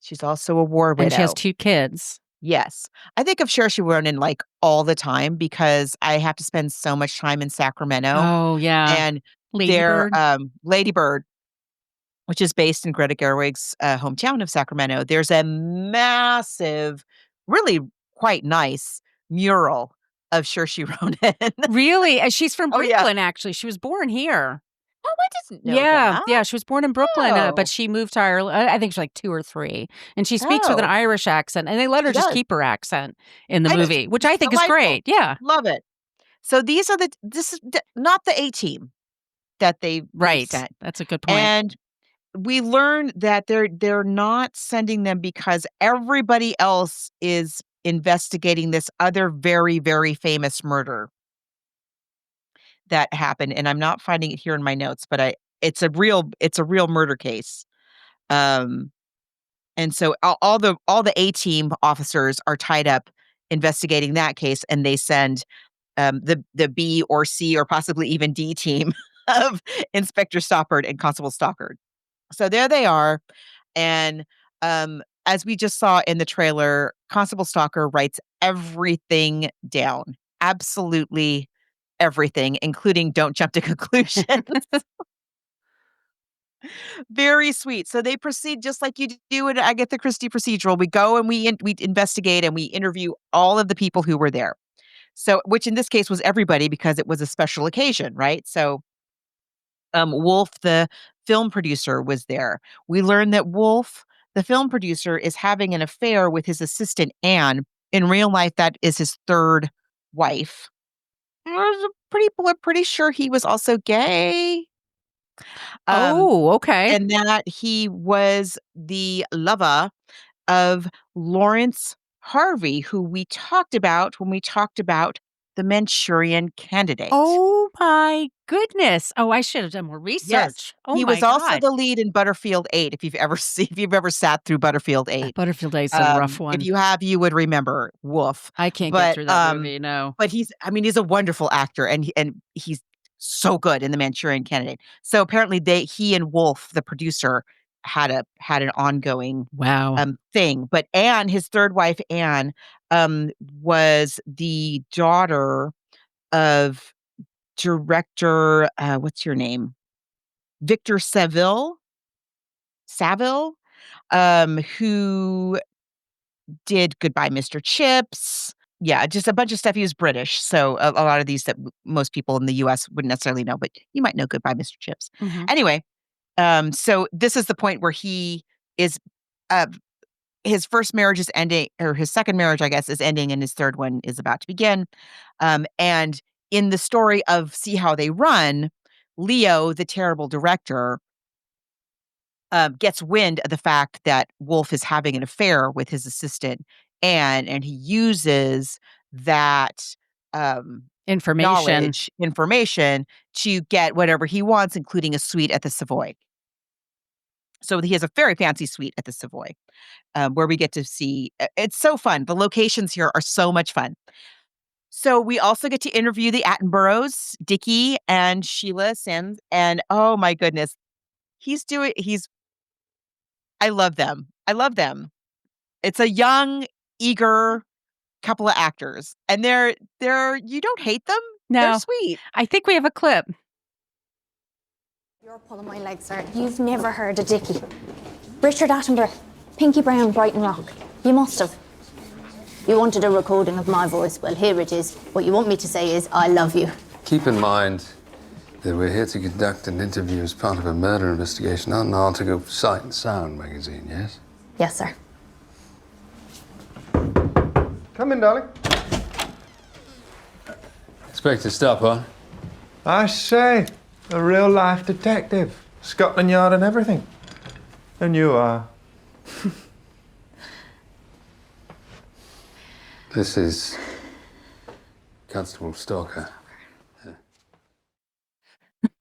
She's also a war widow. And she has 2 kids. Yes. I think of Saoirse Ronan like all the time because I have to spend so much time in Sacramento. Oh, yeah. And Lady Bird. Lady Bird, which is based in Greta Gerwig's hometown of Sacramento. There's a massive, really quite nice mural of Saoirse Ronan. Really? She's from Brooklyn, actually. She was born here. Oh, I didn't know that. Yeah, she was born in Brooklyn, but she moved to Ireland. I think she's like 2 or 3. And she speaks with an Irish accent, and they let her just keep her accent in the movie, which I think is great. Yeah. Love it. So this is not the A-team that they sent. That's a good point. And we learn that they're not sending them because everybody else is investigating this other very, very famous murder that happened. And I'm not finding it here in my notes, but it's a real murder case. And so all the A-team officers are tied up investigating that case, and they send the B or C or possibly even D team of Inspector Stoppard and Constable Stockard. So there they are. And as we just saw in the trailer, Constable Stalker writes everything down. Absolutely everything, including don't jump to conclusions. Very sweet. So they proceed just like you do in Agatha Christie procedural. We go and we investigate and we interview all of the people who were there. So, which in this case was everybody because it was a special occasion, right? So, Wolf, the film producer, was there. We learned that Wolf, the film producer, is having an affair with his assistant Anne. In real life, that is his third wife. People are pretty sure he was also gay. Okay. And that he was the lover of Lawrence Harvey, who we talked about when we talked about the Manchurian Candidate. Oh my goodness. Oh, I should have done more research. Yes. Oh He my was also God. the lead in Butterfield 8, if you've ever sat through Butterfield 8. Butterfield 8's a rough one. If you have, you would remember Wolf. I can't get through that movie, no. But he's a wonderful actor, and he's so good in The Manchurian Candidate. So apparently he and Wolf, the producer, had an ongoing thing. But Anne, his third wife, Anne, was the daughter of director, what's your name? Victor Saville, who did Goodbye, Mr. Chips. Yeah, just a bunch of stuff. He was British, so a lot of these that most people in the US wouldn't necessarily know, but you might know Goodbye, Mr. Chips. Mhm. Anyway, so this is the point where he is, his first marriage is ending, or his second marriage, I guess, is ending, and his third one is about to begin. And in the story of See How They Run, Leo, the terrible director, gets wind of the fact that Wolf is having an affair with his assistant, Anne, and he uses that information to get whatever he wants, including a suite at the Savoy. So he has a very fancy suite at the Savoy, where we get to see. It's so fun. The locations here are so much fun. So we also get to interview the Attenboroughs, Dickie and Sheila Sims, and oh my goodness, I love them. I love them. It's a young, eager couple of actors, and they're you don't hate them. No. They're sweet. I think we have a clip. You're pulling my leg, sir. You've never heard of Dickie. Richard Attenborough, Pinky Brown, Brighton Rock. You must have. You wanted a recording of my voice. Well, here it is. What you want me to say is, I love you. Keep in mind that we're here to conduct an interview as part of a murder investigation, not an article for Sight and Sound magazine, yes? Yes, sir. Come in, darling. Expect to stop on. I say, a real-life detective. Scotland Yard and everything. And you are? This is Constable Stalker.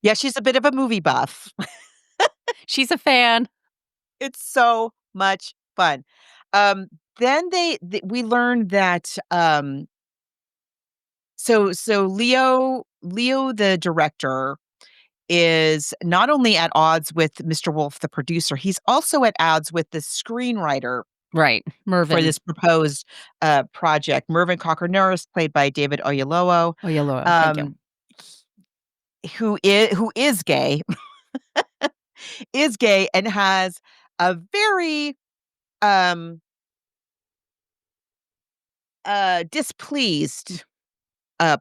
Yeah, she's a bit of a movie buff. She's a fan. It's so much fun. Then we learned that so Leo the director is not only at odds with Mr. Wolf the producer, he's also at odds with the screenwriter. Right, Mervyn. For this proposed project. Mervyn Cocker-Norris, played by David Oyelowo. Thank you. Who is gay, is gay and has a very displeased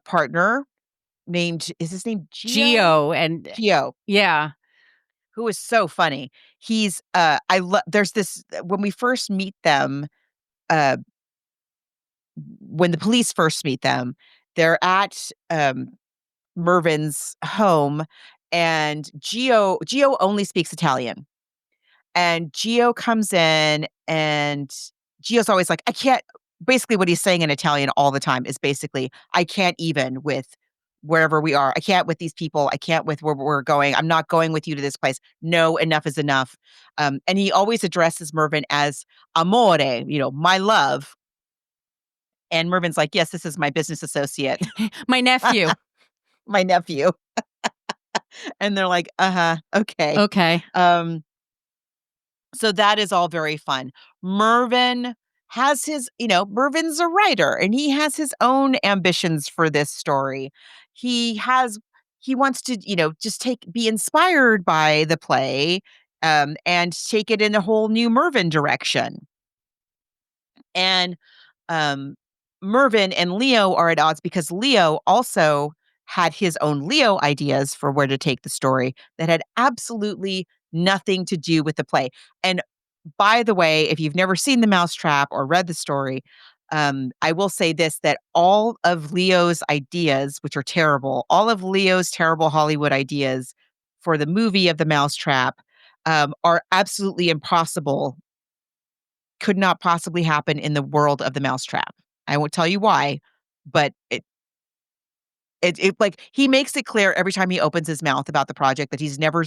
partner named, is his name Gio? Gio. Yeah. Who is so funny. He's there's this, when we first meet them, when the police first meet them, they're at Mervyn's home, and Gio only speaks Italian. And Gio comes in, and Gio's always like, I can't, basically what he's saying in Italian all the time is basically, I can't even with wherever we are. I can't with these people. I can't with where we're going. I'm not going with you to this place. No, enough is enough. And he always addresses Mervyn as amore, my love. And Mervyn's like, yes, this is my business associate. My nephew. My nephew. And they're like, okay. Okay. So that is all very fun. Mervyn has Mervyn's a writer and he has his own ambitions for this story. He wants to, just be inspired by the play, and take it in a whole new Mervyn direction. And um, Mervyn and Leo are at odds because Leo also had his own Leo ideas for where to take the story that had absolutely nothing to do with the play. And by the way, if you've never seen The Mousetrap or read the story, I will say this, that all of Leo's ideas, which are terrible, all of Leo's terrible Hollywood ideas for the movie of The Mousetrap, are absolutely impossible, could not possibly happen in the world of The Mousetrap. I won't tell you why, but it like he makes it clear every time he opens his mouth about the project that he never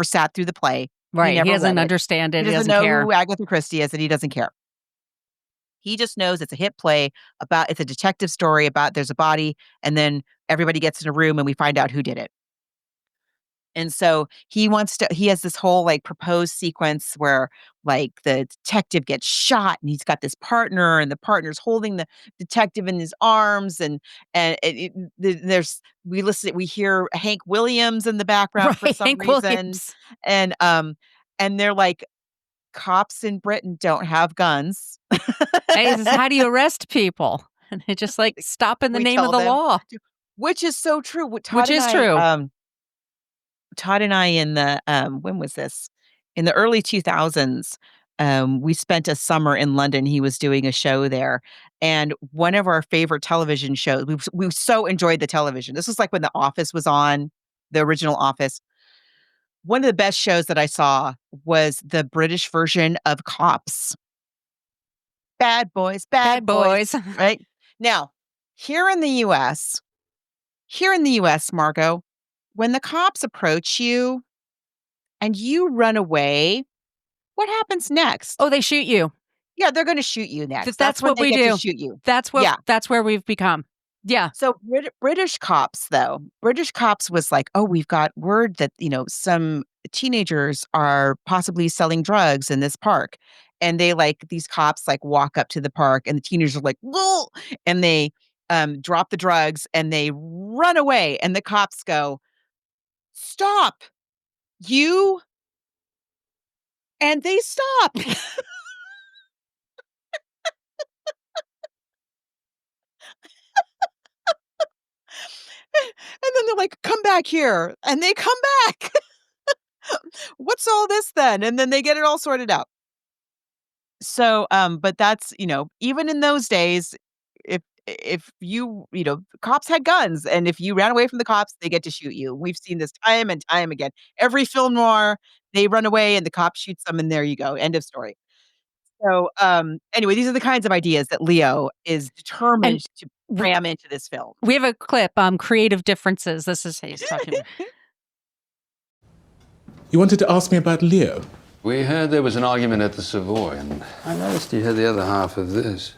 sat through the play. Right. He never doesn't read it. understand it. He He doesn't doesn't know care. who Agatha Christie is, and he doesn't care. He just knows it's a hit play it's a detective story about there's a body, and then everybody gets in a room and we find out who did it. And so he has this whole like proposed sequence where like the detective gets shot and he's got this partner and the partner's holding the detective in his arms we hear Hank Williams in the background for Right, some Hank reason. Williams. And they're like, cops in Britain don't have guns. Hey, this is how do you arrest people? And they just like stop in the We name of tell the them law. Which is so true. Which is true. Todd and I in the when was this? In the early 2000s, we spent a summer in London. He was doing a show there, and one of our favorite television shows. We so enjoyed the television. This was like when The Office was on, the original Office. One of the best shows that I saw was the British version of Cops. Bad boys, bad boys. Right now, here in the U.S., Margot, when the cops approach you and you run away, what happens next? Oh, they shoot you. Yeah, they're gonna shoot you next. That's when what they we get do. to shoot you. That's where we've become. Yeah. So British cops was like, oh, we've got word that, some teenagers are possibly selling drugs in this park. And these cops like walk up to the park and the teenagers are like, whoa, and they drop the drugs and they run away. And the cops go, stop, you. And they stop. And then they're like, come back here. And they come back. What's all this then? And then they get it all sorted out. So, but that's, even in those days, if cops had guns, and if you ran away from the cops, they get to shoot you. We've seen this time and time again. Every film noir, they run away and the cop shoots them, and there you go. End of story. So, anyway, these are the kinds of ideas that Leo is determined to cram into this film. We have a clip, creative differences. This is he's talking about. You wanted to ask me about Leo? We heard there was an argument at the Savoy, and I noticed you had the other half of this.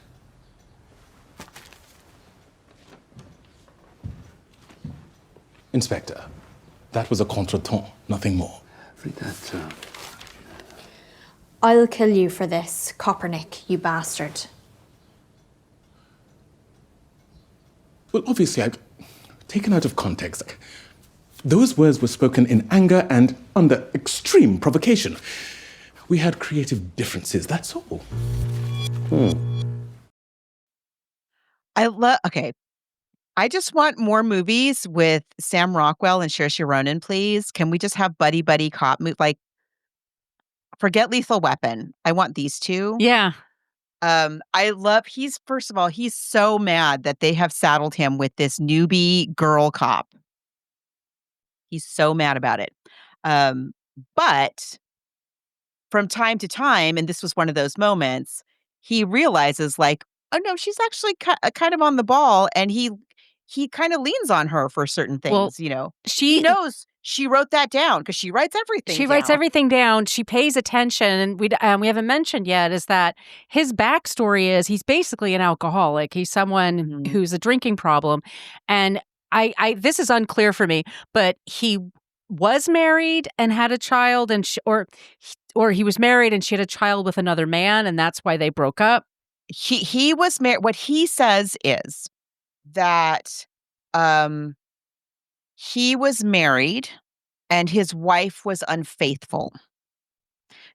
Inspector, that was a contretemps, nothing more. Read that. I'll kill you for this, Copernic, you bastard. Well, obviously, I've taken out of context. Those words were spoken in anger and under extreme provocation. We had creative differences, that's all. Okay. I just want more movies with Sam Rockwell and Saoirse Ronan, please. Can we just have buddy cop movie? Like, forget Lethal Weapon. I want these two. Yeah. First of all, he's so mad that they have saddled him with this newbie girl cop. He's so mad about it. But from time to time, and this was one of those moments, he realizes like, oh no, she's actually kind of on the ball, and he kind of leans on her for certain things, Well, he knows she wrote that down because she writes everything down. Writes everything down. She pays attention. And we haven't mentioned yet is that his backstory is he's basically an alcoholic. He's someone who's a drinking problem. And this is unclear for me, but he was married and had a child, and or he was married and she had a child with another man, and that's why they broke up. He was married. What he says is that he was married and his wife was unfaithful.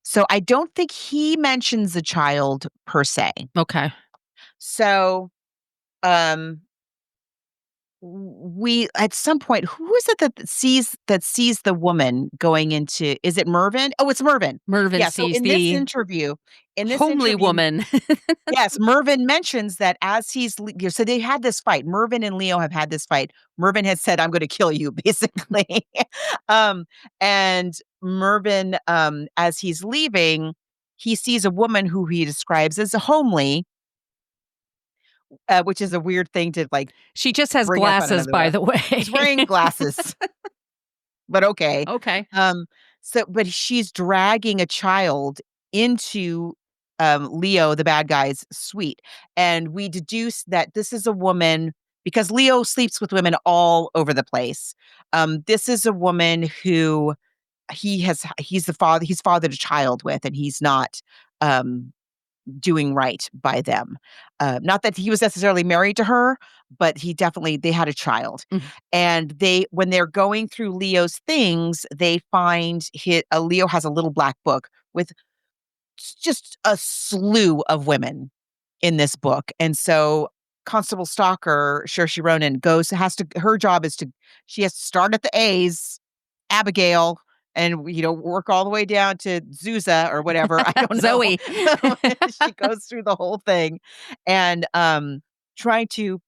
So I don't think he mentions a child per se. Okay. So um we at some point, who is it that sees the woman going into, is it Mervyn? Oh, it's Mervyn. Mervyn Yeah, so sees in this the interview, homely woman. yes, Mervyn mentions that as so they had this fight. Mervyn and Leo have had this fight. Mervyn has said, "I'm going to kill you," basically. um, and Mervyn, as he's leaving, he sees a woman who he describes as a homely, which is a weird thing to like She just has bring up out of glasses, by nowhere. the way. She's wearing glasses, but okay. Okay. But she's dragging a child into Leo, the bad guy's suite. And we deduce that this is a woman because Leo sleeps with women all over the place. This is a woman who he's fathered a child with, and he's not um doing right by them. Not that he was necessarily married to her, but they had a child. Mhm. And when they're going through Leo's things, they find Leo has a little black book with just a slew of women in this book. And so Constable Stalker, Saoirse Ronan, her job is she has to start at the A's, Abigail, and, work all the way down to Zuza or whatever. I don't know. Zoe. She goes through the whole thing and trying to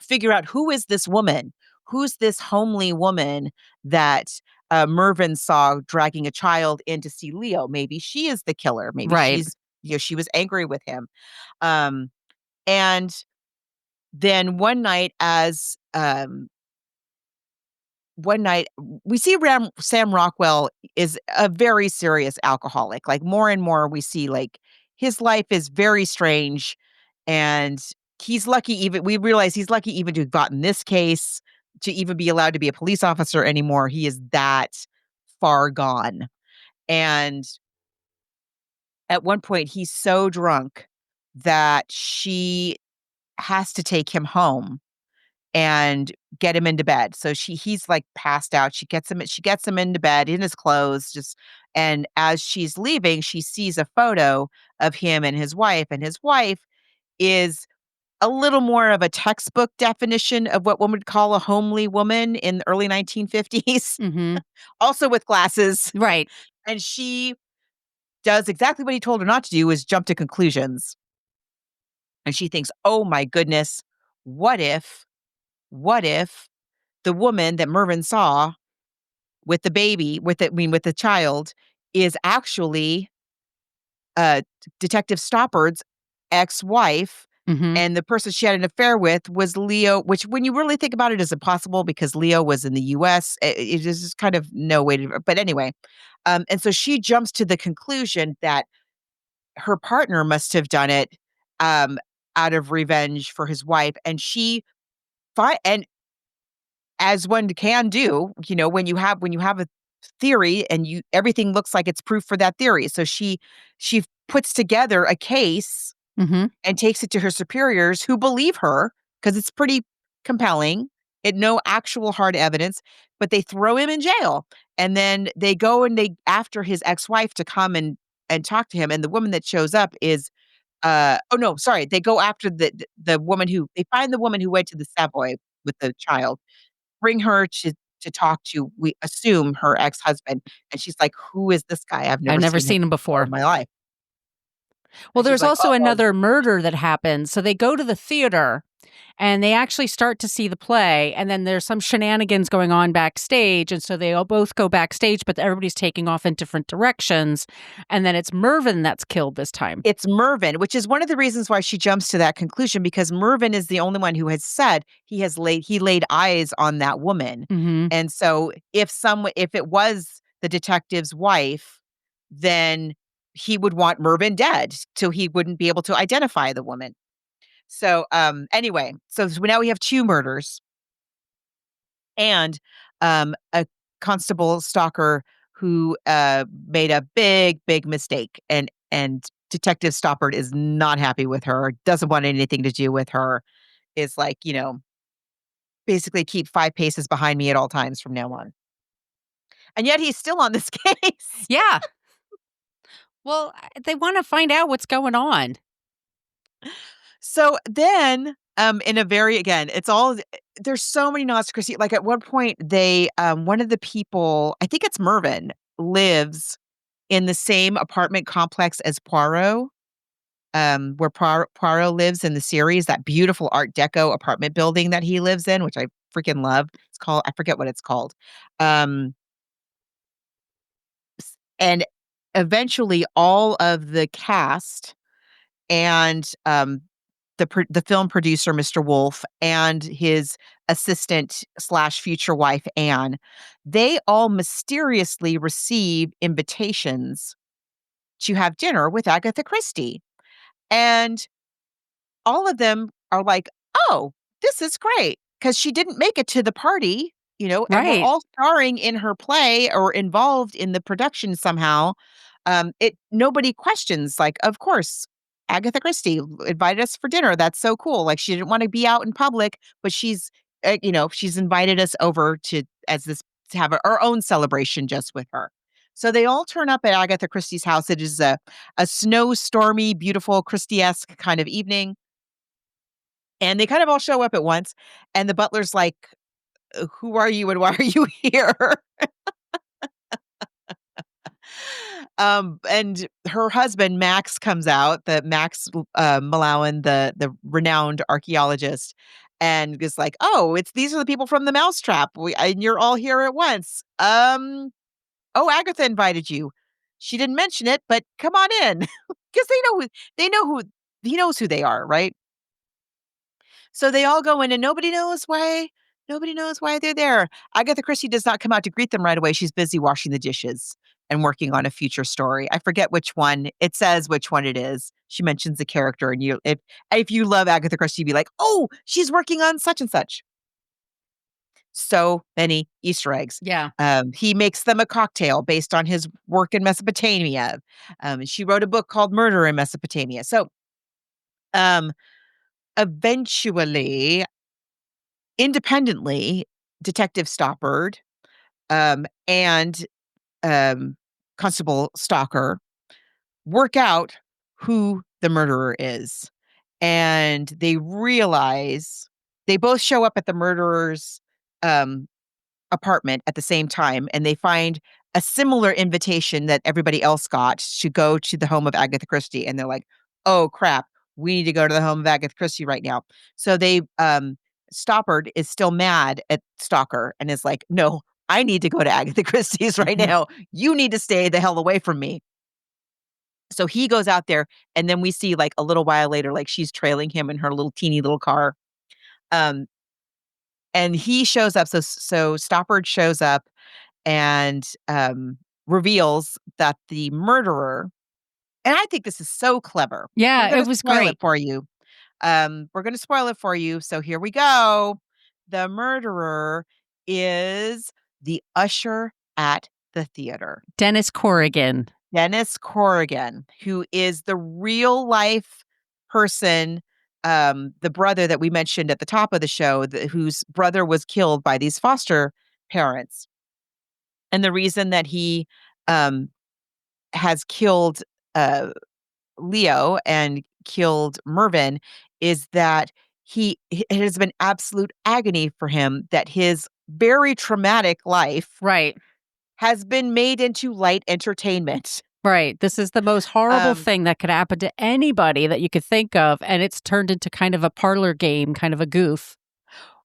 figure out who is this woman? Who's this homely woman that Mervyn saw dragging a child in to see Leo? Maybe she is the killer. Maybe Right. she was angry with him. And then one night we see Sam Rockwell is a very serious alcoholic. Like more and more we see like his life is very strange, and we realize he's lucky even to have gotten this case, to even be allowed to be a police officer anymore. He is that far gone. And at one point he's so drunk that she has to take him home and get him into bed. So he's like passed out. She gets him into bed in his clothes, and as she's leaving, she sees a photo of him and his wife, is a little more of a textbook definition of what one would call a homely woman in the early 1950s. Mhm. Also with glasses. Right. And she does exactly what he told her not to do, is jump to conclusions. And she thinks, "Oh my goodness, what if what if the woman that Mervyn saw with the baby, with the child, is actually Detective Stoppard's ex-wife, Mhm. and the person she had an affair with was Leo," which when you really think about it is impossible because Leo was in the US. It is just kind of no way to, but anyway. And so she jumps to the conclusion that her partner must have done it um, out of revenge for his wife. And and as one can do, when you have a theory and everything looks like it's proof for that theory. So she puts together a case Mhm. and takes it to her superiors, who believe her because it's pretty compelling. It no actual hard evidence, but they throw him in jail. And then they go and they after his ex-wife to come and talk to him. And the woman that shows up is oh no, sorry. They go after the woman who they find the woman who went to the Savoy with the child, bring her to talk to, we assume, her ex-husband. And she's like, "Who is this guy? I've I've never never seen him seen him before before. in my life." Well, And she's there's like, also "Uh-oh." another murder that happens. So they go to the theater and they actually start to see the play, and then there's some shenanigans going on backstage, and so they all both go backstage, but everybody's taking off in different directions, and then it's Mervyn that's killed this time. It's Mervyn, which is one of the reasons why she jumps to that conclusion, because Mervyn is the only one who has said he laid eyes on that woman. Mhm. And so if it was the detective's wife, then he would want Mervyn dead so he wouldn't be able to identify the woman. So anyway, so now we have two murders and a Constable Stalker who made a big mistake, and Detective Stoppard is not happy with her, doesn't want anything to do with her, is like, basically keep 5 paces behind me at all times from now on. And yet he's still on this case. Yeah. Well, they want to find out what's going on. So then, in a very, again, it's all, there's so many nods to Christie. Like at one point, they, one of the people, I think it's Mervyn, lives in the same apartment complex as Poirot, where Poirot lives in the series, that beautiful Art Deco apartment building that he lives in, which I freaking love. It's called, I forget what it's called. And eventually all of the cast and the film producer, Mr. Wolf, and his assistant slash future wife, Anne, they all mysteriously receive invitations to have dinner with Agatha Christie. And all of them are like, oh, this is great, because she didn't make it to the party, and we're Right. all starring in her play or involved in the production somehow. Nobody questions, like, of course, Agatha Christie invited us for dinner. That's so cool. Like, she didn't want to be out in public, but she's invited us over to have our own celebration just with her. So they all turn up at Agatha Christie's house. It is a snow-stormy, beautiful Christie-esque kind of evening. And they kind of all show up at once, and the butler's like, "Who are you and why are you here?" And her husband, Max, comes out, the Max Mallowan, the renowned archaeologist, and is like, "Oh, these are the people from the Mousetrap. And you're all here at once. Oh, Agatha invited you. She didn't mention it, but come on in." Because he knows who they are, right? So they all go in and nobody knows why they're there. Agatha Christie does not come out to greet them right away. She's busy washing the dishes and working on a future story. I forget which one. It says which one it is. She mentions the character, and if you love Agatha Christie, you'd be like, "Oh, she's working on such and such." So many Easter eggs. Yeah. He makes them a cocktail based on his work in Mesopotamia. She wrote a book called Murder in Mesopotamia. So, eventually, independently, Detective Stoppard, and, Constable Stalker work out who the murderer is. And they realize they both show up at the murderer's, um, apartment at the same time, and they find a similar invitation that everybody else got to go to the home of Agatha Christie, and they're like, "Oh, crap. We need to go to the home of Agatha Christie right now." So Stoppard is still mad at Stalker and is like, "No, I need to go to Agatha Christie's right now. You need to stay the hell away from me." So he goes out there, and then we see, like, a little while later, like, she's trailing him in her little teeny little car. Um, and he shows up. So Stoppard shows up and, reveals that the murderer, and I think this is so clever. Yeah, it was Spoil great. it for you. We're gonna spoil it for you, so here we go. The murderer is the usher at the theater. Dennis Corrigan. Dennis Corrigan, who is the real life person, the brother that we mentioned at the top of the show, whose brother was killed by these foster parents. And the reason that he has killed uh, Leo and killed Mervyn is that it has been absolute agony for him that his very traumatic life Right. has been made into light entertainment. Right. This is the most horrible Um, thing that could happen to anybody that you could think of. And it's turned into kind of a parlor game, kind of a goof.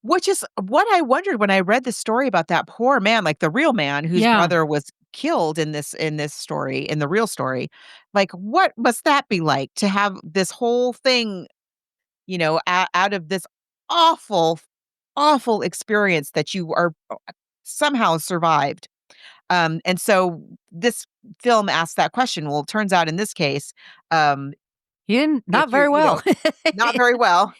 Which is what I wondered when I read the story about that poor man, like the real man whose Yeah. brother was killed in this story, in the real story. Like, what must that be like to have this whole thing, out of this awful, awful experience that you are somehow survived. And so this film asks that question. Well, it turns out in this case, um, He didn't, not if you're, very well. not very well.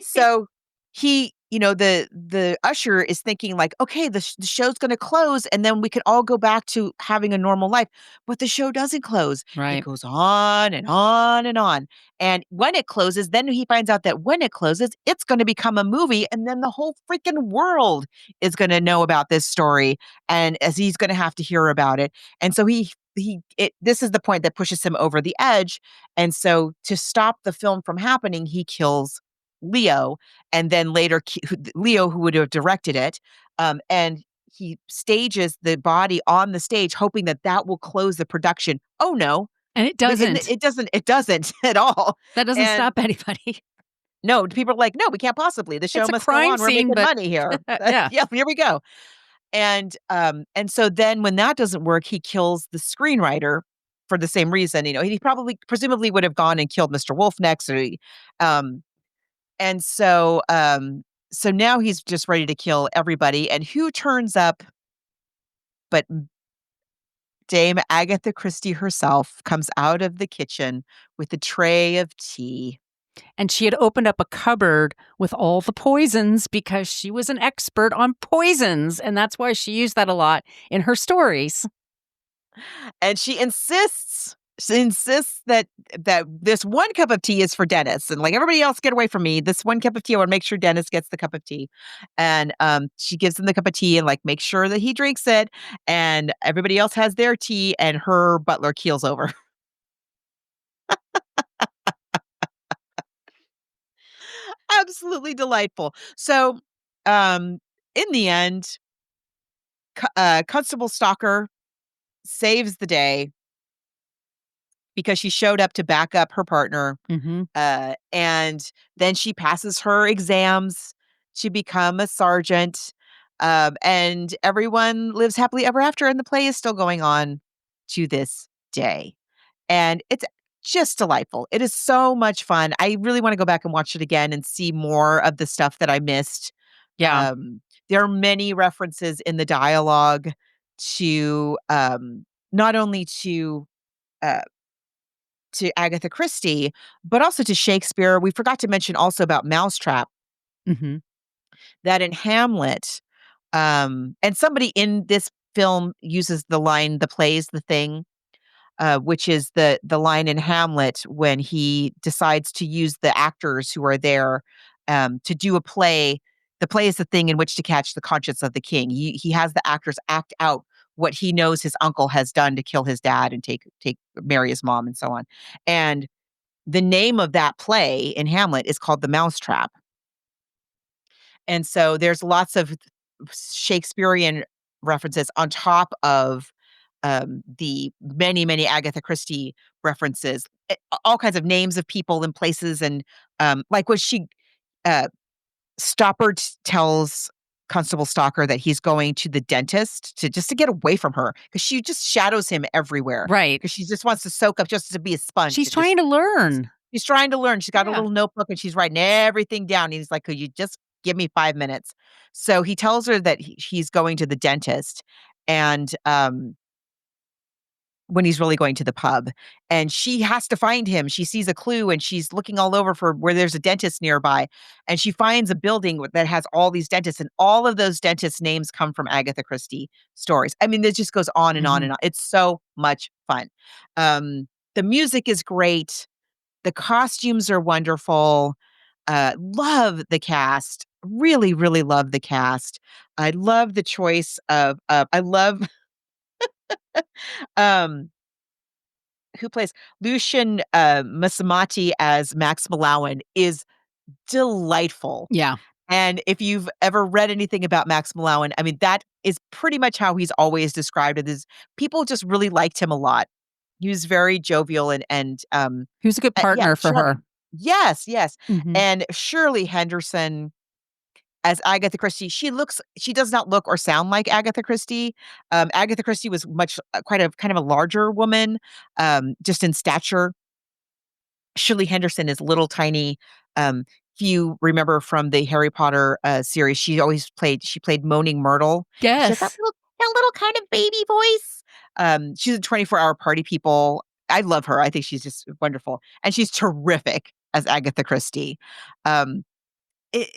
So he the usher is thinking like, okay, the show's going to close and then we can all go back to having a normal life. But the show doesn't close. It Right. goes on and on and on. And when it closes, then he finds out that when it closes, it's going to become a movie. And then the whole freaking world is going to know about this story. And as he's going to have to hear about it. And so this is the point that pushes him over the edge. And so to stop the film from happening, he kills Leo, and then later Leo, who would have directed it, and he stages the body on the stage, hoping that will close the production. Oh no, And it doesn't. It doesn't. It doesn't at all. That doesn't And stop anybody. no, people are like, no, we can't possibly. The show It's a must go crime on. We're scene, making but money here. yeah. Yeah, here we go. And so then when that doesn't work, he kills the screenwriter for the same reason. He presumably would have gone and killed Mr. Wolf next, um, and so now he's just ready to kill everybody. And who turns up but Dame Agatha Christie herself comes out of the kitchen with a tray of tea. And she had opened up a cupboard with all the poisons because she was an expert on poisons. And that's why she used that a lot in her stories. And she insists that this one cup of tea is for Dennis, and like, everybody else get away from me. This one cup of tea, I want to make sure Dennis gets the cup of tea. And she gives him the cup of tea and like makes sure that he drinks it, and everybody else has their tea, and her butler keels over. Absolutely delightful. So in the end, Constable Stalker saves the day because she showed up to back up her partner. Mm-hmm. And then she passes her exams to become a sergeant. And everyone lives happily ever after. And the play is still going on to this day. And it's just delightful. It is so much fun. I really want to go back and watch it again and see more of the stuff that I missed. Yeah. There are many references in the dialogue to not only to Agatha Christie, but also to Shakespeare. We forgot to mention also about Mousetrap, Mm-hmm. that in Hamlet, and somebody in this film uses the line, "The play's the thing," which is the line in Hamlet when he decides to use the actors who are there to do a play. The play is the thing in which to catch the conscience of the king. He has the actors act out what he knows his uncle has done to kill his dad and take marry his mom and so on. And the name of that play in Hamlet is called The Mousetrap. And so there's lots of Shakespearean references on top of the many, many Agatha Christie references, all kinds of names of people and places. And like when Stoppard tells Constable Stalker that he's going to the dentist to get away from her because she just shadows him everywhere. Right. Because she just wants to soak up, just to be a sponge. She's trying to learn. She's trying to learn. She's got a Yeah. little notebook and she's writing everything down. And he's like, could you just give me 5 minutes? So he tells her that he's going to the dentist, and when he's really going to the pub, and she has to find him. She sees a clue and she's looking all over for where there's a dentist nearby, and she finds a building that has all these dentists, and all of those dentists' names come from Agatha Christie stories. I mean, it just goes on and on and on. It's so much fun. The music is great. The costumes are wonderful. Love the cast. Really, really love the cast. I love the choice of I love um who plays Lucian Masamati as Max Mallowan is delightful. Yeah. And if you've ever read anything about Max Mallowan, I mean, that is pretty much how he's always described it. Is people just really liked him a lot. He was very jovial and He was a good partner for her. Yes, yes. Mhm. And Shirley Henderson as Agatha Christie, she does not look or sound like Agatha Christie. Agatha Christie was much kind of a larger woman, just in stature. Shirley Henderson is little tiny. If you remember from the Harry Potter series, she played Moaning Myrtle. She has Yes. that little kind of baby voice. She's a 24-hour party people. I love her. I think she's just wonderful, and she's terrific as Agatha Christie. Um, it,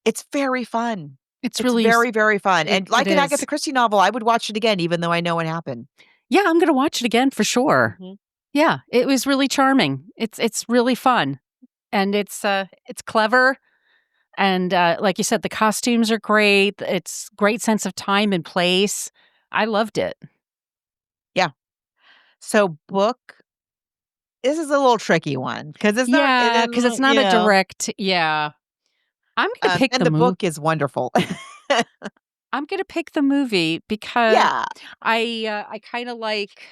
It's very fun. It's It's really very, very fun. And like it an is. Agatha Christie novel, I would watch it again, even though I know what happened. Yeah, I'm going to watch it again for sure. Mm-hmm. Yeah, it was really charming. It's really fun, and it's clever, and like you said, the costumes are great. It's great sense of time and place. I loved it. Yeah. So book, this is a little tricky one because it's not. Yeah, because it's not a direct. Yeah, I'm going to pick and the the movie. book is wonderful. I'm going to pick the movie because Yeah. I kind of like.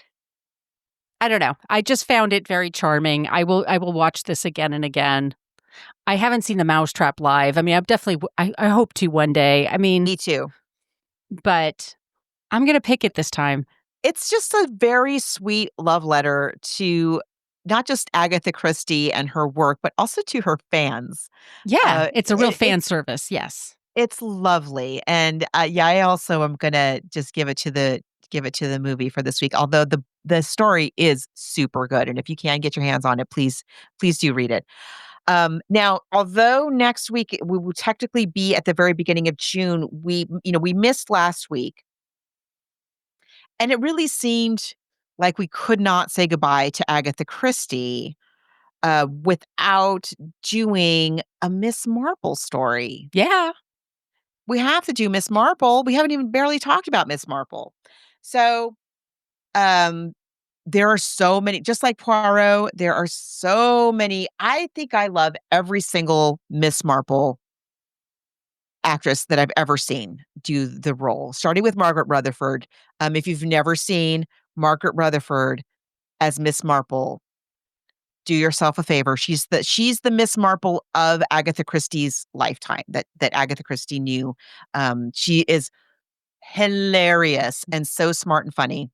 I don't know. I just found it very charming. I will watch this again and again. I haven't seen the Mousetrap live. I mean, I hope to one day. I mean, Me too. but I'm going to pick it this time. It's just a very sweet love letter to not just Agatha Christie and her work, but also to her fans. Yeah, it's a real fan it's service. Yes. it's lovely, and yeah, I also am gonna just give it to the movie for this week. Although the story is super good, and if you can get your hands on it, please do read it. Now, although next week we will technically be at the very beginning of June, we missed last week. And it really seemed like we could not say goodbye to Agatha Christie without doing a Miss Marple story. Yeah. We have to do Miss Marple. We haven't even barely talked about Miss Marple. So um, there are so many, just like Poirot, there are so many. I think I love every single Miss Marple actress that I've ever seen do the role, starting with Margaret Rutherford. If you've never seen Margaret Rutherford as Miss Marple, do yourself a favor. She's the Miss Marple of Agatha Christie's lifetime that Agatha Christie knew. She is hilarious and so smart and funny.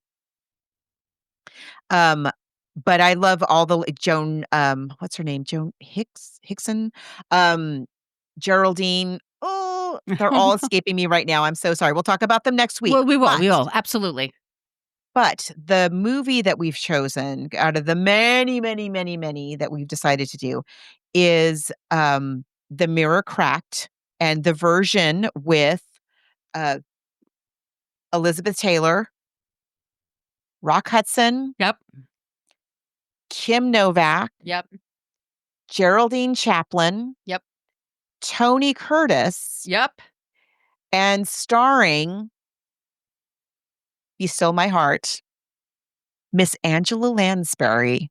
But I love all the Joan. What's her name? Joan Hickson. Geraldine. Oh, they're all escaping me right now. I'm so sorry. We'll talk about them next week. Well, we will. Absolutely. But the movie that we've chosen out of the many, many, many, many that we've decided to do is The Mirror Cracked, and the version with uh, Elizabeth Taylor, Rock Hudson, Yep. Kim Novak, Yep. Geraldine Chaplin, Yep. Tony Curtis, Yep. and starring Be Still My Heart, Miss Angela Lansbury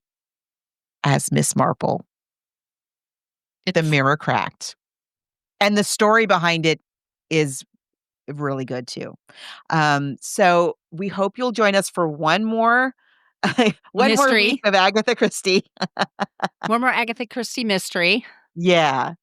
as Miss Marple. The Mirror Cracked. And the story behind it is really good too. So we hope you'll join us for one more Mystery. week of Agatha Christie. One more Agatha Christie mystery. Yeah.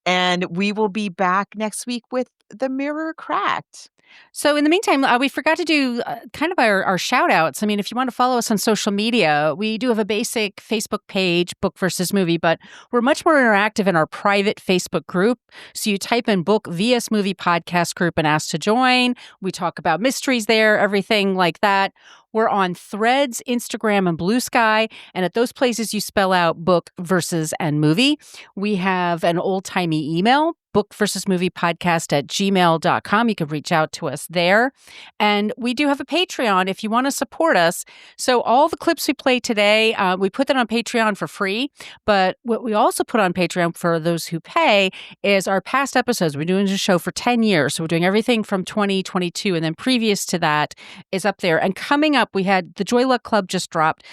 And we will be back next week with The Mirror Cracked. So in the meantime, we forgot to do kind of our shout outs. I mean, if you want to follow us on social media, we do have a basic Facebook page, Book versus Movie, but we're much more interactive in our private Facebook group. So you type in Book vs Movie Podcast group and ask to join. We talk about mysteries there, everything like that. We're on Threads, Instagram, and Blue Sky. And at those places, you spell out book versus and movie. We have an old-timey email, bookversusmoviepodcast@gmail.com. You can reach out to us there. And we do have a Patreon if you want to support us. So all the clips we play today, we put that on Patreon for free. But what we also put on Patreon for those who pay is our past episodes. We're doing the show for 10 years. So we're doing everything from 2022. And then previous to that is up there. And coming up, we had the Joy Luck Club just dropped.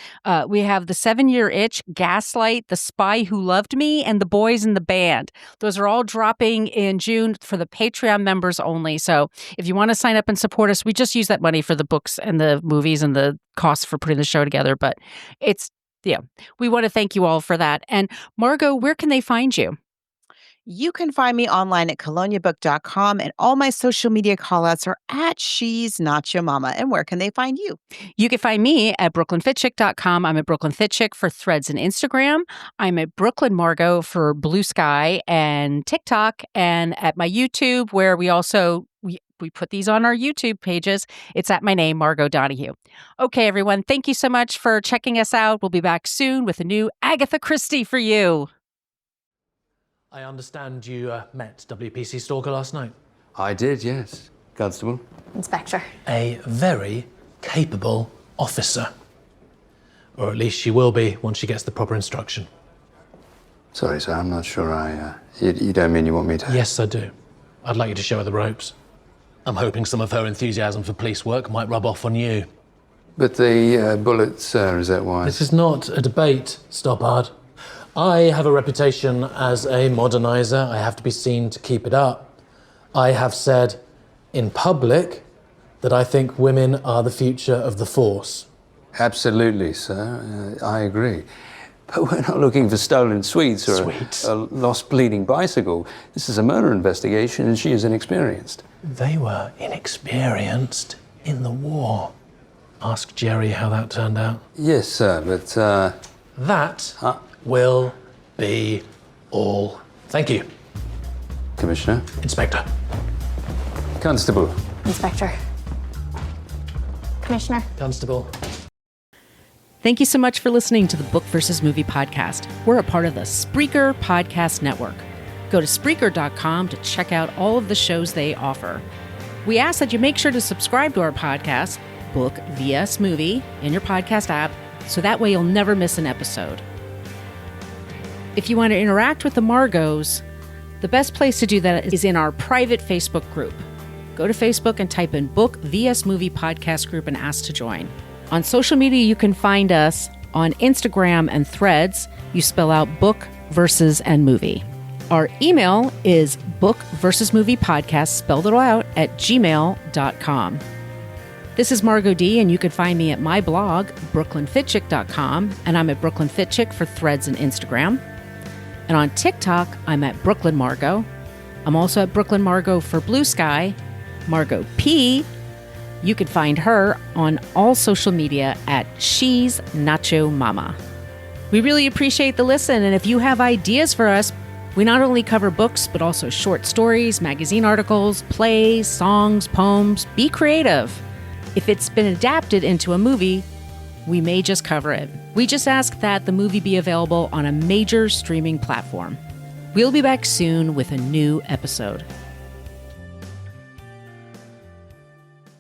We have the 7-Year Itch, Gaslight, The Spy Who Loved Me, and The Boys in the Band. Those are all dropping in June for the Patreon members only. So if you want to sign up and support us, we just use that money for the books and the movies and the costs for putting the show together. But we want to thank you all for that. And Margot, where can they find you? You can find me online at coloniabook.com, and all my social media callouts are at She's Not Your Mama. And where can they find you? You can find me at brooklynfitchick.com. I'm at Brooklyn Fitchick for Threads and Instagram. I'm at Brooklyn Margot for Blue Sky and TikTok, and at my YouTube, where we put these on our YouTube pages. It's at my name, Margot Donahue. Okay, everyone. Thank you so much for checking us out. We'll be back soon with a new Agatha Christie for you. I understand you met WPC Stalker last night. I did, yes. Constable? Inspector. A very capable officer. Or at least she will be once she gets the proper instruction. Sorry, sir, I'm not sure you don't mean you want me to... Yes, I do. I'd like you to show her the ropes. I'm hoping some of her enthusiasm for police work might rub off on you. But the bullets, sir, is that why? This is not a debate, Stoppard. I have a reputation as a modernizer. I have to be seen to keep it up. I have said in public that I think women are the future of the force. Absolutely, sir. I agree. But we're not looking for stolen sweets or a lost bleeding bicycle. This is a murder investigation and she is inexperienced. They were inexperienced in the war. Ask Jerry how that turned out. Yes, sir, but... That will be all. Thank you. Commissioner? Inspector. Constable. Inspector. Commissioner. Constable. Thank you so much for listening to the Book versus Movie podcast. We're a part of the Spreaker Podcast Network. Go to Spreaker.com to check out all of the shows they offer. We ask that you make sure to subscribe to our podcast, Book vs. Movie, in your podcast app, so that way you'll never miss an episode. If you want to interact with the Margos, the best place to do that is in our private Facebook group. Go to Facebook and type in Book vs. Movie Podcast Group and ask to join. On social media, you can find us on Instagram and Threads. You spell out Book versus and Movie. Our email is bookversusmoviepodcast, spelled it all out, at gmail.com. This is Margot D, and you can find me at my blog, brooklynfitchick.com, and I'm at Brooklyn Fitchick for Threads and Instagram. And on TikTok, I'm at Brooklyn Margot. I'm also at Brooklyn Margot for Blue Sky. Margot P. You can find her on all social media at She's Nacho Mama. We really appreciate the listen, and if you have ideas for us, we not only cover books, but also short stories, magazine articles, plays, songs, poems. Be creative. If it's been adapted into a movie, we may just cover it. We just ask that the movie be available on a major streaming platform. We'll be back soon with a new episode.